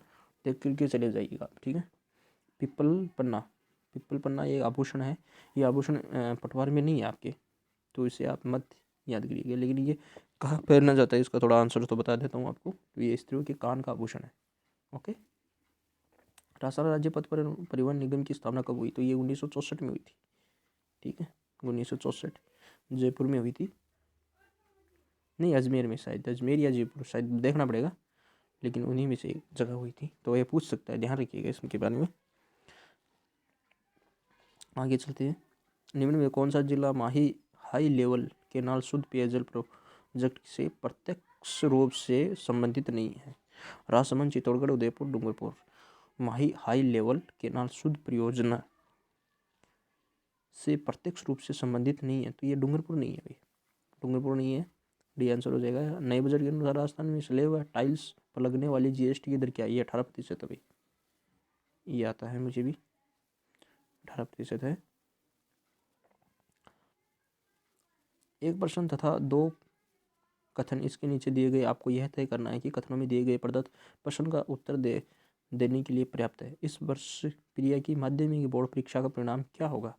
देख करके चले जाइएगा, ठीक है। पीपल पन्ना ये आभूषण है, ये आभूषण पटवार में नहीं है आपके, तो इसे आप मत याद करिएगा। लेकिन ये कहाँ पहनना जाता है, इसका थोड़ा आंसर तो बता देता हूँ आपको। तो ये स्त्रियों के कान का आभूषण है, ओके। राजस्थान राज्य पथ परिवहन निगम की स्थापना कब हुई? तो ये 1964 में हुई थी, ठीक है, 1964 जयपुर में हुई थी, नहीं अजमेर में, शायद अजमेर या जयपुर, शायद देखना पड़ेगा, लेकिन उन्हीं में से एक जगह हुई थी, तो ये पूछ सकता है, ध्यान रखिएगा इसके बारे में। आगे चलते हैं। निम्न में कौन सा जिला माही हाई लेवल केनाल शुद्ध पेयजल प्रोजेक्ट से प्रत्यक्ष रूप से संबंधित नहीं है? राजसमंद, चित्तौड़गढ़, उदयपुर, डूंगरपुर। माही हाई लेवल केनाल शुद्ध परियोजना से प्रत्यक्ष रूप से संबंधित नहीं है, तो ये डूंगरपुर नहीं है भाई, डूंगरपुर नहीं है, डी आंसर हो जाएगा। नए बजट के अनुसार राजस्थान में स्लेब टाइल्स पर लगने वाली GST की दर क्या है? ये 18% है भाई, ये आता है मुझे भी, 18% है। 1 प्रश्न तथा 2 कथन इसके नीचे दिए गए, आपको यह तय करना है कि कथनों में दिए गए प्रदत्त प्रश्न का उत्तर देने के लिए पर्याप्त है। इस वर्ष प्रिया की माध्यमिक बोर्ड परीक्षा का परिणाम क्या होगा?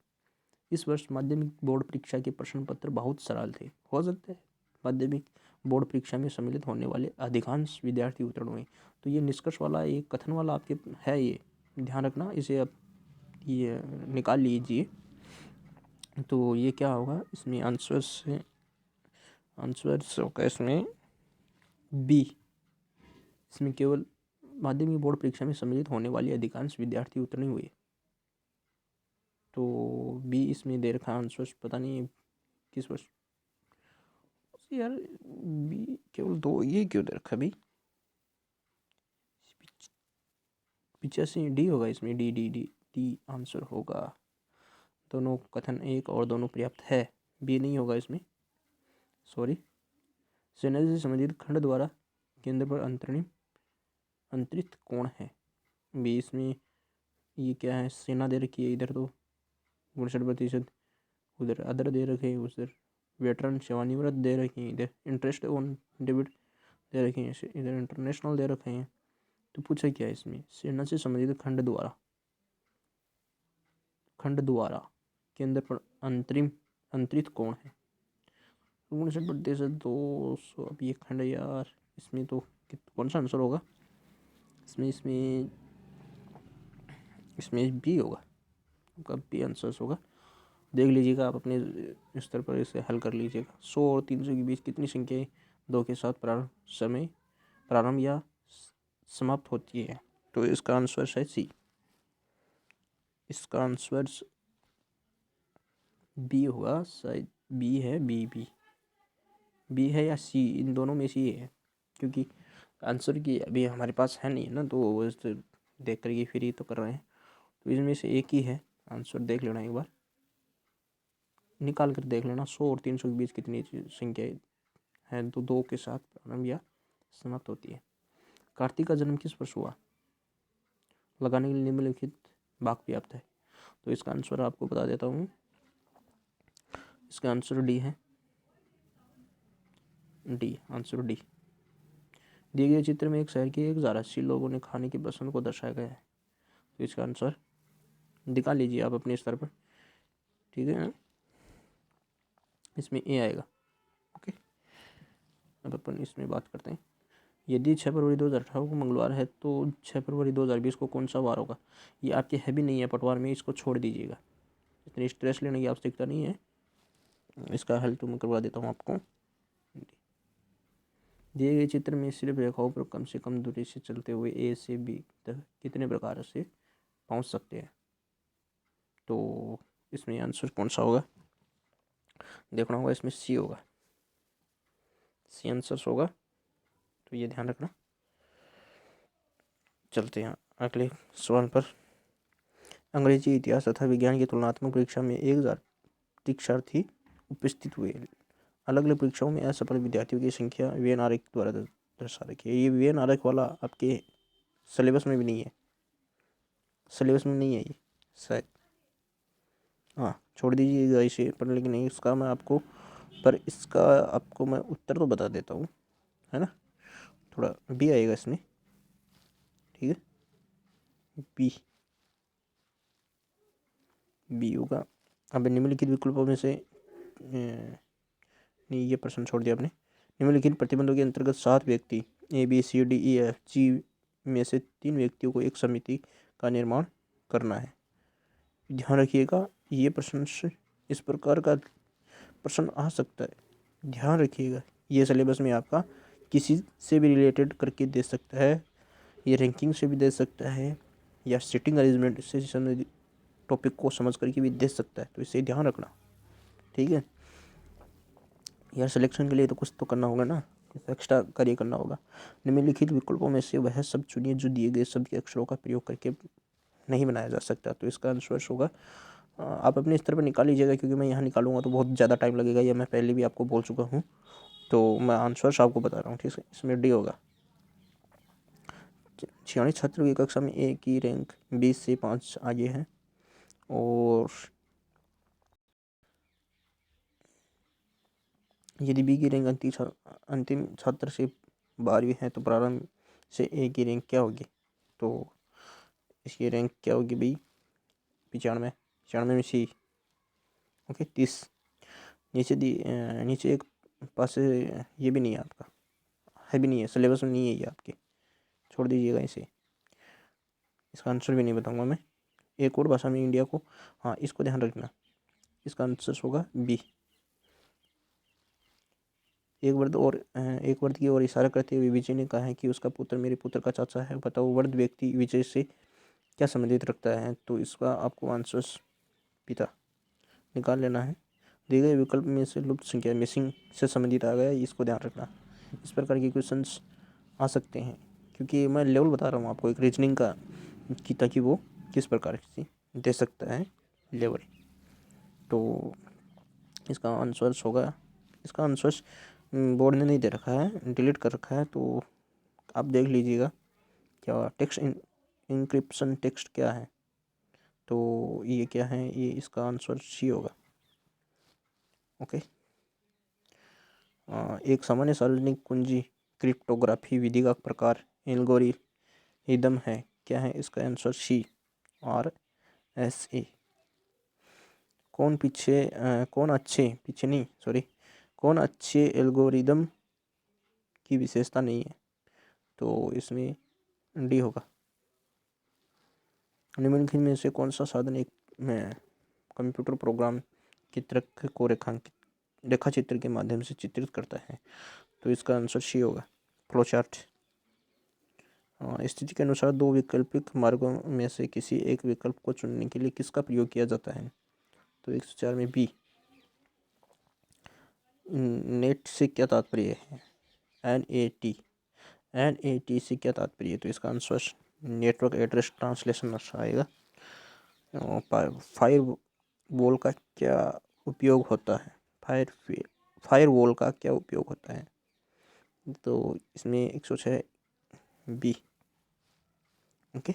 इस वर्ष माध्यमिक बोर्ड परीक्षा के प्रश्न पत्र बहुत सरल थे, हो सकते हैं माध्यमिक बोर्ड परीक्षा में सम्मिलित होने वाले अधिकांश विद्यार्थी उत्तीर्ण हुए। तो ये निष्कर्ष वाला, ये कथन वाला आपके है, ये ध्यान रखना, इसे आप ये निकाल लीजिए। तो ये क्या होगा इसमें, आंसर होगा इसमें बी, इसमें केवल माध्यमिक बोर्ड परीक्षा में सम्मिलित होने वाले अधिकांश विद्यार्थी उत्तीर्ण हुए, तो बी इसमें दे रखा आंसर, पता नहीं किस वर्ष यार, बी केवल 2, ये क्यों दे रखा भाई, 85 डी होगा इसमें, D D D D answer होगा। दोनों कथन एक और दोनों पर्याप्त है, बी नहीं होगा इसमें, सॉरी। सेना से संबंधित खंड द्वारा केंद्र पर अंतरित कोण है, बी इसमें ये क्या है, सेना दे रखी है इधर तो 59%, उधर अदर दे रखे हैं, उधर वेटरन सेवानिवृत्त दे रखी हैं, इधर इंटरेस्ट ऑन डेबिट दे रखे हैं, इधर इंटरनेशनल दे रखे हैं। तो पूछा क्या है इसमें, सेना से संबंधित खंड द्वारा केंद्र पर अंतरित कोण है 59%, 200। अब ये खंड यार, इसमें तो कौन सा आंसर होगा इसमें बी होगा, आपका बी आंसर होगा। देख लीजिएगा आप अपने स्तर पर इसे हल कर लीजिएगा। 100 और 300 के बीच कितनी संख्याएं 2 के साथ प्रारंभ या समाप्त होती है, तो इसका आंसर है सी। इसका आंसर बी होगा शायद, बी है, बी है या सी, इन दोनों में से है, क्योंकि आंसर की अभी हमारे पास है नहीं ना, तो वो देख कर ये फिर ही तो कर रहे हैं, तो इसमें से एक ही है आंसर। देख लेना एक बार, निकाल कर देख लेना 100 और 300 के बीच कितनी संख्याएं हैं तो 2 के साथ प्रारंभ या समाप्त होती है। कार्तिक का जन्म किस वर्ष हुआ, लगाने के लिए निम्नलिखित वाक्य पर्याप्त है, तो इसका आंसर आपको बता देता हूँ। इसका आंसर डी है, डी आंसर डी। दिए गए चित्र में एक शहर के 1080 लोगों ने खाने की पसंद को दर्शाया गया है, तो इसका आंसर निकाल लीजिए आप अपने स्तर पर, ठीक है। इसमें ए आएगा, ओके। अब अपन इसमें बात करते हैं, यदि 6 फरवरी 2018 को मंगलवार है तो 6 फरवरी 2020 को कौन सा वार होगा। ये आपके है भी नहीं है पटवार में, इसको छोड़ दीजिएगा, इतनी स्ट्रेस लेने की आवश्यकता नहीं है। इसका हल तो मैं करवा देता हूँ आपको। दिए गए चित्र में सिर्फ रेखाओं पर कम से कम दूरी से चलते हुए ए से बी तक कितने प्रकार से पहुँच सकते हैं, तो इसमें आंसर कौन सा होगा, देखना होगा। इसमें सी होगा, सी आंसर होगा, तो ये ध्यान रखना। चलते हैं अगले सवाल पर। अंग्रेजी, इतिहास तथा विज्ञान की तुलनात्मक परीक्षा में 1000 परीक्षार्थी उपस्थित हुए। अलग अलग परीक्षाओं में असफल विद्यार्थियों की संख्या वेन आरेख द्वारा दर्शा रखी है। ये वेन आरेख वाला आपके सिलेबस में भी नहीं है, सिलेबस में नहीं है ये शायद, हाँ छोड़ दीजिएगा इसे पर, लेकिन नहीं इसका मैं आपको, पर इसका आपको मैं उत्तर तो बता देता हूँ, है ना। थोड़ा बी आएगा इसमें, ठीक है, बी होगा। अब निम्नलिखित विकल्पों में से नहीं, ये प्रश्न छोड़ दिया आपने। निम्नलिखित प्रतिबंधों के अंतर्गत 7 व्यक्ति A B C D E F G में से 3 व्यक्तियों को एक समिति का निर्माण करना है। ध्यान रखिएगा, ये प्रश्न इस प्रकार का प्रश्न आ सकता है, ध्यान रखिएगा। ये सिलेबस में आपका किसी से भी रिलेटेड करके दे सकता है, ये रैंकिंग से भी दे सकता है, या सिटिंग अरेंजमेंट से संबंधित टॉपिक को समझ करके भी दे सकता है, तो इसे ध्यान रखना, ठीक है यार। सिलेक्शन के लिए तो कुछ तो करना होगा ना, कुछ एक्स्ट्रा कार्य करना होगा। निम्नलिखित विकल्पों में से वह सब चुनिए जो दिए गए शब्द के अक्षरों का प्रयोग करके नहीं बनाया जा सकता, तो इसका आंसर होगा, आप अपने स्तर पर निकाल लीजिएगा, क्योंकि मैं यहाँ निकालूंगा तो बहुत ज़्यादा टाइम लगेगा, या मैं पहले भी आपको बोल चुका हूँ, तो मैं आंसर आपको बता रहा हूँ, ठीक है। इसमें डी होगा। 46 छात्रों की कक्षा में ए की रैंक 20 से 5 आगे है, और यदि बी की रैंक अंतिम छात्र से 12वीं है तो प्रारंभ से ए की रैंक क्या होगी, तो इसकी रैंक क्या होगी भाई, 95 में सी, ओके। 30 नीचे एक पास ये भी नहीं है आपका, है भी नहीं है, सिलेबस में नहीं है ये आपके, छोड़ दीजिएगा इसे, इसका आंसर भी नहीं बताऊंगा मैं। एक और भाषा में इंडिया को, हाँ इसको ध्यान रखना, इसका आंसर होगा बी। एक वर्द की ओर इशारा करते हुए विजय ने कहा है कि उसका पुत्र मेरे पुत्र का चाचा है, बताओ वर्द व्यक्ति विजय से क्या संबंधित रखता है, तो इसका आपको आंसर पिता निकाल लेना है। दिए गए विकल्प में से लुप्त संख्या मिसिंग से संबंधित आ गया, इसको ध्यान रखना। इस प्रकार के क्वेश्चंस आ सकते हैं, क्योंकि मैं लेवल बता रहा हूँ आपको एक रीजनिंग का, कि ताकि वो किस प्रकार से दे सकता है लेवल। तो इसका आंसर्स होगा, इसका आंसर्स बोर्ड ने नहीं दे रखा है, डिलीट कर रखा है, तो आप देख लीजिएगा क्या टेक्स्ट इंक्रिप्शन टेक्स्ट क्या है। तो ये क्या है, ये इसका आंसर सी होगा। ओके। एक सामान्य सार्वजनिक कुंजी क्रिप्टोग्राफी विधि का प्रकार एल्गोरिदम है, क्या है इसका आंसर सी और एस ए। कौन अच्छे एल्गोरिदम की विशेषता नहीं है, तो इसमें डी होगा। निम्नलिखित में से कौन सा साधन एक में कंप्यूटर प्रोग्राम की तरह को रेखा चित्र के माध्यम से चित्रित करता है, तो इसका आंसर सी होगा, फ्लो चार्ट। स्थिति के अनुसार दो वैकल्पिक मार्गों में से किसी एक विकल्प को चुनने के लिए किसका प्रयोग किया जाता है, तो 104 में बी। नेट से क्या तात्पर्य है, NAT से क्या तात्पर्य है, तो इसका आंसर नेटवर्क एड्रेस ट्रांसलेशन आएगा। फायर वॉल का क्या उपयोग होता है, फायर वॉल का क्या उपयोग होता है, तो इसमें 106 बी। ओके।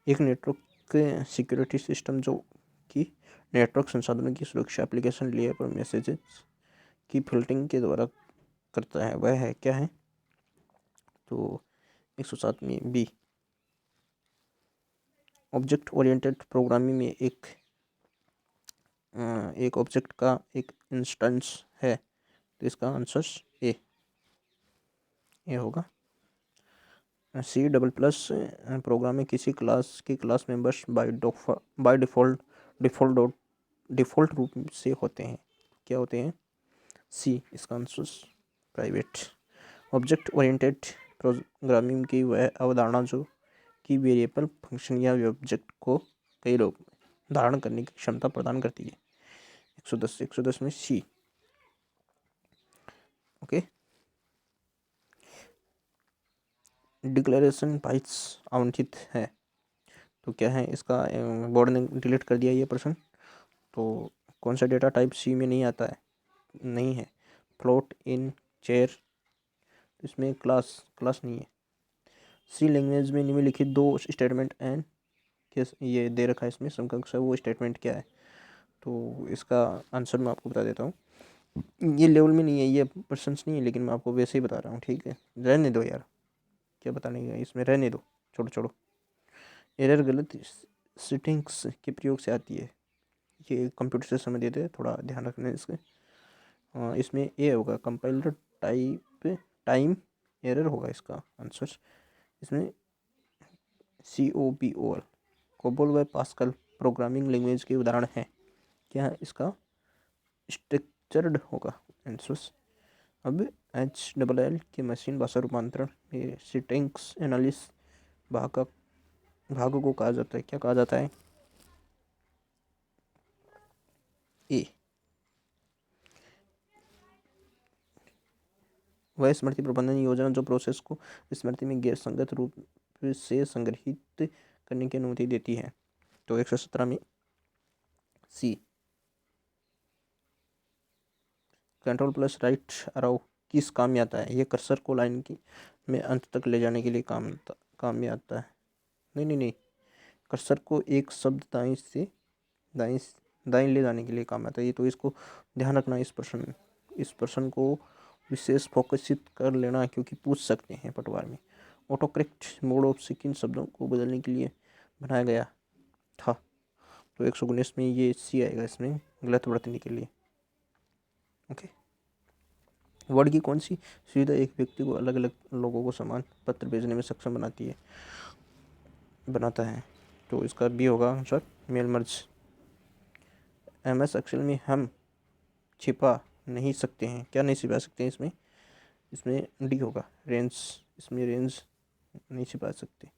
एक नेटवर्क सिक्योरिटी सिस्टम जो कि नेटवर्क संसाधनों की सुरक्षा एप्लीकेशन लेयर पर मैसेजेस की फिल्टरिंग के द्वारा करता है, वह है क्या है, तो 107 में बी। ऑब्जेक्ट ओरिएंटेड प्रोग्रामिंग में एक ऑब्जेक्ट का एक इंस्टेंस है, तो इसका आंसर ए होगा। C++ प्रोग्राम में किसी क्लास के क्लास मेंबर्स बाय डिफ़ॉल्ट रूप से होते हैं, क्या होते हैं, सी, इसका answer private. Object oriented programming की वह अवधारणा जो कि वेरिएबल फंक्शन या ऑब्जेक्ट को कई रूप में धारण करने की क्षमता प्रदान करती है, 110 में सी। ओके। डिक्लेरेशन बाइट्स आवंटित है, तो क्या है इसका, बोर्ड ने डिलीट कर दिया ये प्रश्न। तो कौन सा डेटा टाइप सी में नहीं आता है, नहीं है, फ्लोट इन चेयर, इसमें क्लास नहीं है। सी लैंग्वेज में निम्नलिखित दो स्टेटमेंट एंड ये दे रखा है, इसमें समकक्ष है, वो स्टेटमेंट क्या है, तो इसका आंसर मैं आपको बता देता हूँ। ये लेवल में नहीं है, ये प्रश्न नहीं है, लेकिन मैं आपको वैसे ही बता रहा हूँ, ठीक है, रहने दो यार, क्या बताने का इसमें, रहने दो, छोड़ो। एरर गलत सेटिंग्स के प्रयोग से आती है, ये कंप्यूटर से समझ देते हैं, थोड़ा ध्यान रखना है इसके। इसमें ए होगा, कंपाइलर टाइम एरर होगा इसका आंसर। इसमें COBOL कोबोल व पास्कल प्रोग्रामिंग लैंग्वेज के उदाहरण हैं, क्या है इसका, स्ट्रक्चर्ड होगा आंसर। अब HLL के मशीन भाषा रूपांतरण में सिंटैक्स एनालिसिस भाग को कहा जाता है, क्या कहा जाता है, ए। वह स्मृति प्रबंधन योजना जो प्रोसेस को स्मृति में गैर संगत रूप से संग्रहित करने की अनुमति देती है, तो 117 में सी। कंट्रोल+राइट अराउ किस काम में आता है, ये कर्सर को लाइन की में अंत तक ले जाने के लिए काम में आता है, नहीं, कर्सर को एक शब्द दाएं ले जाने के लिए काम आता है, ये तो इसको ध्यान रखना, इस प्रश्न को विशेष फोकसित कर लेना, क्योंकि पूछ सकते हैं पटवार में। Auto correct mode of kin शब्दों को बदलने के लिए बनाया गया था, तो 119 में ये सी आएगा, इसमें गलत बरतने के लिए। ओके। वर्ड की कौन सी सुविधा एक व्यक्ति को अलग अलग लोगों को समान पत्र भेजने में सक्षम बनाता है, तो इसका बी होगा answer, mail merge. MS Excel में हम छिपा नहीं सकते हैं, क्या नहीं छिपा सकते हैं इसमें डी होगा, रेंज, इसमें रेंज नहीं छिपा सकते।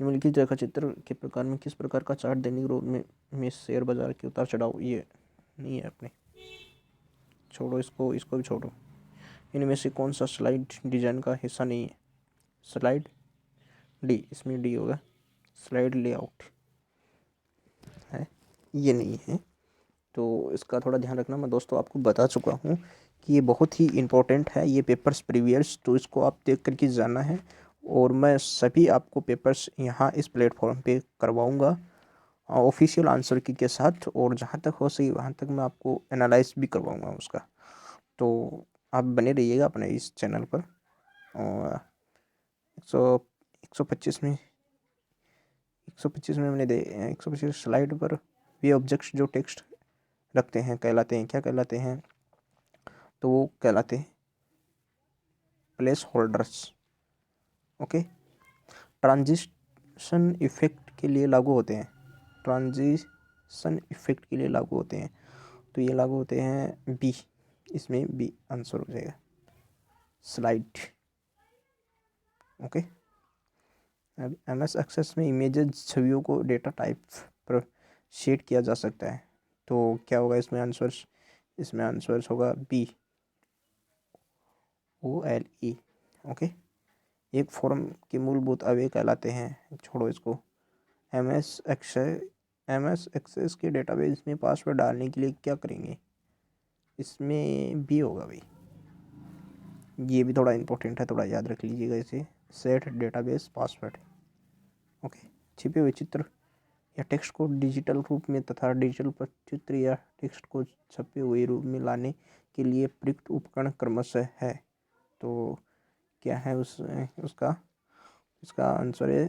निम्नलिखित रेखा चित्र के प्रकार में किस प्रकार का चार्ट दैनिक रूप में शेयर बाजार के उतार चढ़ाव, ये नहीं है अपने, छोड़ो इसको भी छोड़ो। इनमें से कौन सा स्लाइड डिजाइन का हिस्सा नहीं है, स्लाइड डी, इसमें डी होगा। स्लाइड लेआउट है, ये नहीं है, तो इसका थोड़ा ध्यान रखना। मैं दोस्तों आपको बता चुका हूँ कि ये बहुत ही इम्पोर्टेंट है, ये पेपर्स प्रीवियस, तो इसको आप देख करके जाना है। और मैं सभी आपको पेपर्स यहाँ इस प्लेटफॉर्म पे करवाऊँगा ऑफिशियल आंसर की के साथ, और जहाँ तक हो सके वहाँ तक मैं आपको एनालाइज भी करवाऊँगा उसका। तो आप बने रहिएगा अपने इस चैनल पर। और 125 में 125 में मैंने 125 स्लाइड पर वे ऑब्जेक्ट्स जो टेक्स्ट रखते हैं कहलाते हैं, क्या कहलाते हैं, तो वो कहलाते हैं place holders. Okay, transition effect के लिए लागू होते हैं, ट्रांजिशन इफेक्ट के लिए लागू होते हैं, तो ये लागू होते हैं बी, इसमें बी आंसर हो जाएगा, स्लाइड। ओके, अब एमएस एक्सेस में इमेजेस छवियों को डेटा टाइप पर शेड किया जा सकता है, तो क्या होगा इसमें आंसर्स, इसमें आंसर्स होगा बी, OLE। ओके, एक फॉर्म के मूलभूत अवयव कहलाते हैं, छोड़ो इसको। एमएस एक्सेस के डेटाबेस में पासवर्ड डालने के लिए क्या करेंगे, इसमें भी होगा भाई, ये भी थोड़ा इंपॉर्टेंट है, थोड़ा याद रख लीजिएगा इसे, सेट डेटाबेस पासवर्ड। ओके, छिपे हुए चित्र या टेक्स्ट को डिजिटल रूप में तथा डिजिटल पर चित्र या टेक्स्ट को छपे हुए रूप में लाने के लिए प्रयुक्त उपकरण क्रमशः है, तो क्या है उसका इसका आंसर है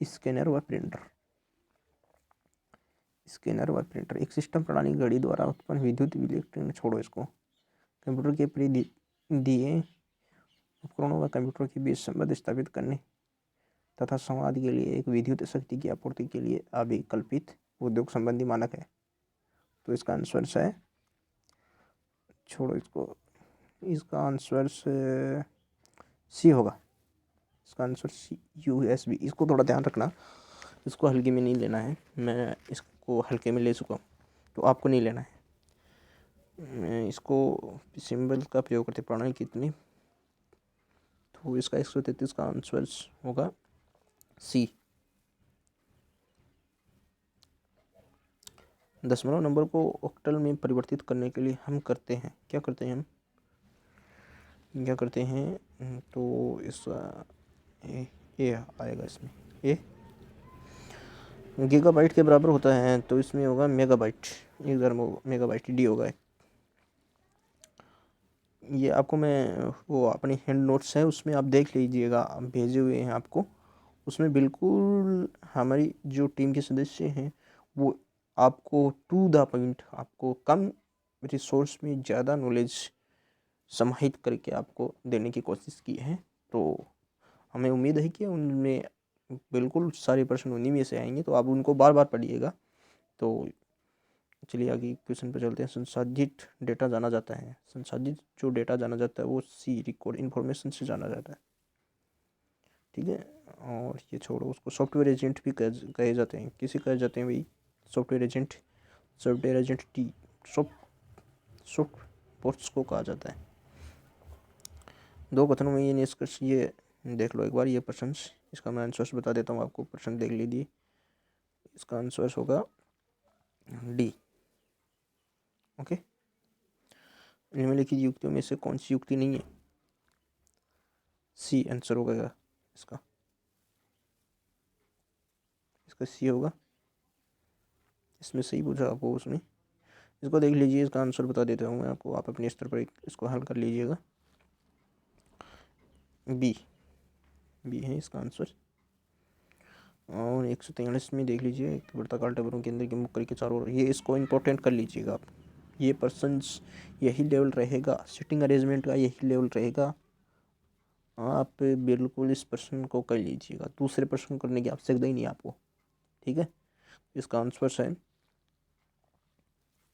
स्कैनर व प्रिंटर। स्कैनर व प्रिंटर एक सिस्टम प्रणाली घड़ी द्वारा उत्पन्न विद्युत इलेक्ट्रिक, छोड़ो इसको, कंप्यूटर के दिए उपकरणों व कंप्यूटर के बीच संबंध स्थापित करने तथा संवाद के लिए एक विद्युत शक्ति की आपूर्ति के लिए अभिकल्पित उद्योग संबंधी मानक है, तो इसका आंसर है, छोड़ो इसको, इसका आंसर सी होगा, इसका आंसर सी, USB। इसको थोड़ा ध्यान रखना, इसको हल्के में नहीं लेना है, मैं इसको हल्के में ले चुका हूँ, तो आपको नहीं लेना है। मैं इसको सिंबल का प्रयोग करते प्रणाली कितनी, तो इसका 133 का आंसर होगा सी। 10वें नंबर को ऑक्टल में परिवर्तित करने के लिए हम करते हैं, क्या करते हैं, हम क्या करते हैं, तो इस ए आएगा, इसमें ए गीगाबाइट के बराबर होता है, तो इसमें होगा मेगाबाइट, 1,000 मेगाबाइट, डी होगा। ये आपको मैं वो अपनी हैंड नोट्स है उसमें आप देख लीजिएगा, भेजे हुए हैं आपको, उसमें बिल्कुल हमारी जो टीम के सदस्य हैं वो आपको टू द पॉइंट, आपको कम रिसोर्स में ज़्यादा नॉलेज समाहित करके आपको देने की कोशिश की है, तो हमें उम्मीद है कि उनमें बिल्कुल सारे प्रश्न उन्हीं में से आएंगे, तो आप उनको बार बार पढ़िएगा। तो चलिए आगे क्वेश्चन पर चलते हैं। संसाधित डेटा जाना जाता है, संसाधित जो डेटा जाना जाता है वो सी, रिकॉर्ड इन्फॉर्मेशन से जाना जाता है, ठीक है। और ये छोड़ो, उसको सॉफ्टवेयर एजेंट भी कहे जाते हैं, किसे कहे जाते हैं भाई, software agent, software agent T, soft ports को कहा जाता है। दो कथनों में ये निष्कर्ष, ये देख लो एक बार ये प्रश्न, इसका मैं आंसर बता देता हूँ आपको, प्रश्न देख लीजिए, इसका आंसर होगा डी। ओके, निम्नलिखित युक्तियों में से कौन सी युक्ति नहीं है, सी आंसर होगा इसका, इसका सी होगा, इसमें सही पूछा आपको उसमें, इसको देख लीजिए, इसका आंसर बता देता हूँ मैं आपको, आप अपने स्तर पर इसको हल कर लीजिएगा, बी, बी है इसका आंसर। और 143 में देख लीजिए, वृत्ताकार टबरों के अंदर की मुक्करी के चारों ओर, ये इसको इंपॉर्टेंट कर लीजिएगा आप, ये पर्सन्स यही लेवल रहेगा, सिटिंग अरेंजमेंट का यही लेवल रहेगा, आप बिल्कुल इस प्रश्न को कर लीजिएगा, दूसरे प्रश्न करने की आवश्यकता ही नहीं आपको, ठीक है। इसका आंसर है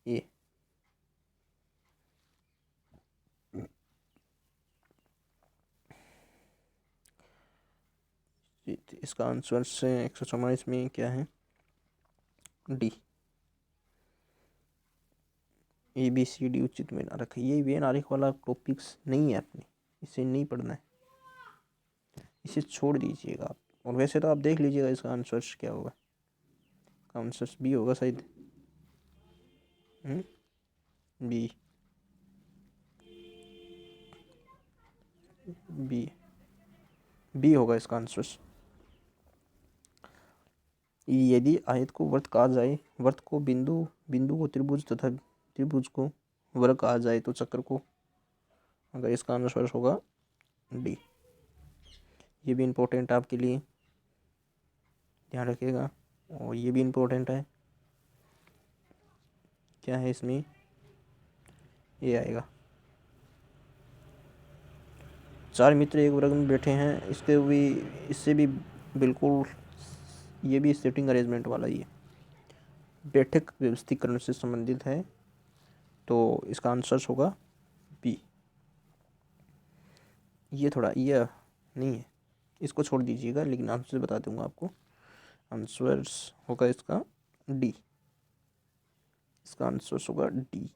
ये, इसका आंसर से 144 में क्या है, डी, ABCD उचित में ना रखें, ये वे नारिक वाला टॉपिक्स नहीं है अपने, इसे नहीं पढ़ना है, इसे छोड़ दीजिएगा आप। और वैसे तो आप देख लीजिएगा इसका आंसर क्या होगा। आंसर बी होगा शायद। बी बी बी होगा इसका आंसर। यदि आयत को वर्त कहा जाए, वर्त को बिंदु, बिंदु को त्रिभुज तथा त्रिभुज को वर्ग कहा जाए तो चक्र को, अगर इसका आंसर होगा डी। ये भी इम्पोर्टेंट आपके लिए, ध्यान रखिएगा। और ये भी इम्पोर्टेंट है, क्या है इसमें, ये आएगा। चार मित्र एक वर्ग में बैठे हैं, इसके भी, इससे भी बिल्कुल, ये भी सीटिंग अरेंजमेंट वाला ही है, बैठक व्यवस्थीकरण से संबंधित है, तो इसका आंसर होगा बी। ये थोड़ा ये नहीं है, इसको छोड़ दीजिएगा, लेकिन आंसर बता दूंगा आपको। आंसर होगा इसका डी। इसका आंसर होगा डी।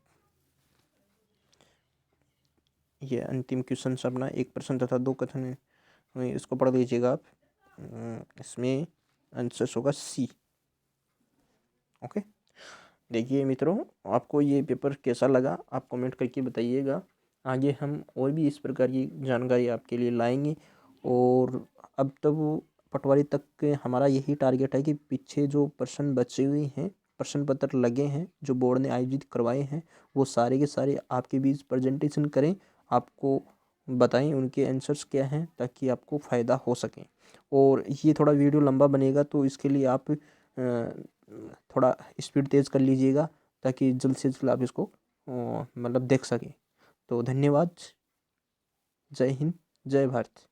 ये अंतिम क्वेश्चन अपना, एक प्रश्न तथा दो कथन है, इसको पढ़ लीजिएगा आप। इसमें आंसर होगा सी। ओके, देखिए मित्रों, आपको ये पेपर कैसा लगा आप कमेंट करके बताइएगा। आगे हम और भी इस प्रकार की जानकारी आपके लिए लाएंगे। और अब तक पटवारी तक के हमारा यही टारगेट है कि पीछे जो प्रश्न बचे हुए हैं, प्रश्न पत्र लगे हैं जो बोर्ड ने आयोजित करवाए हैं, वो सारे के सारे आपके बीच प्रेजेंटेशन करें, आपको बताएं उनके आंसर्स क्या हैं, ताकि आपको फ़ायदा हो सके। और ये थोड़ा वीडियो लंबा बनेगा, तो इसके लिए आप थोड़ा स्पीड तेज़ कर लीजिएगा, ताकि जल्द से जल्द आप इसको मतलब देख सकें। तो धन्यवाद। जय हिंद, जय भारत।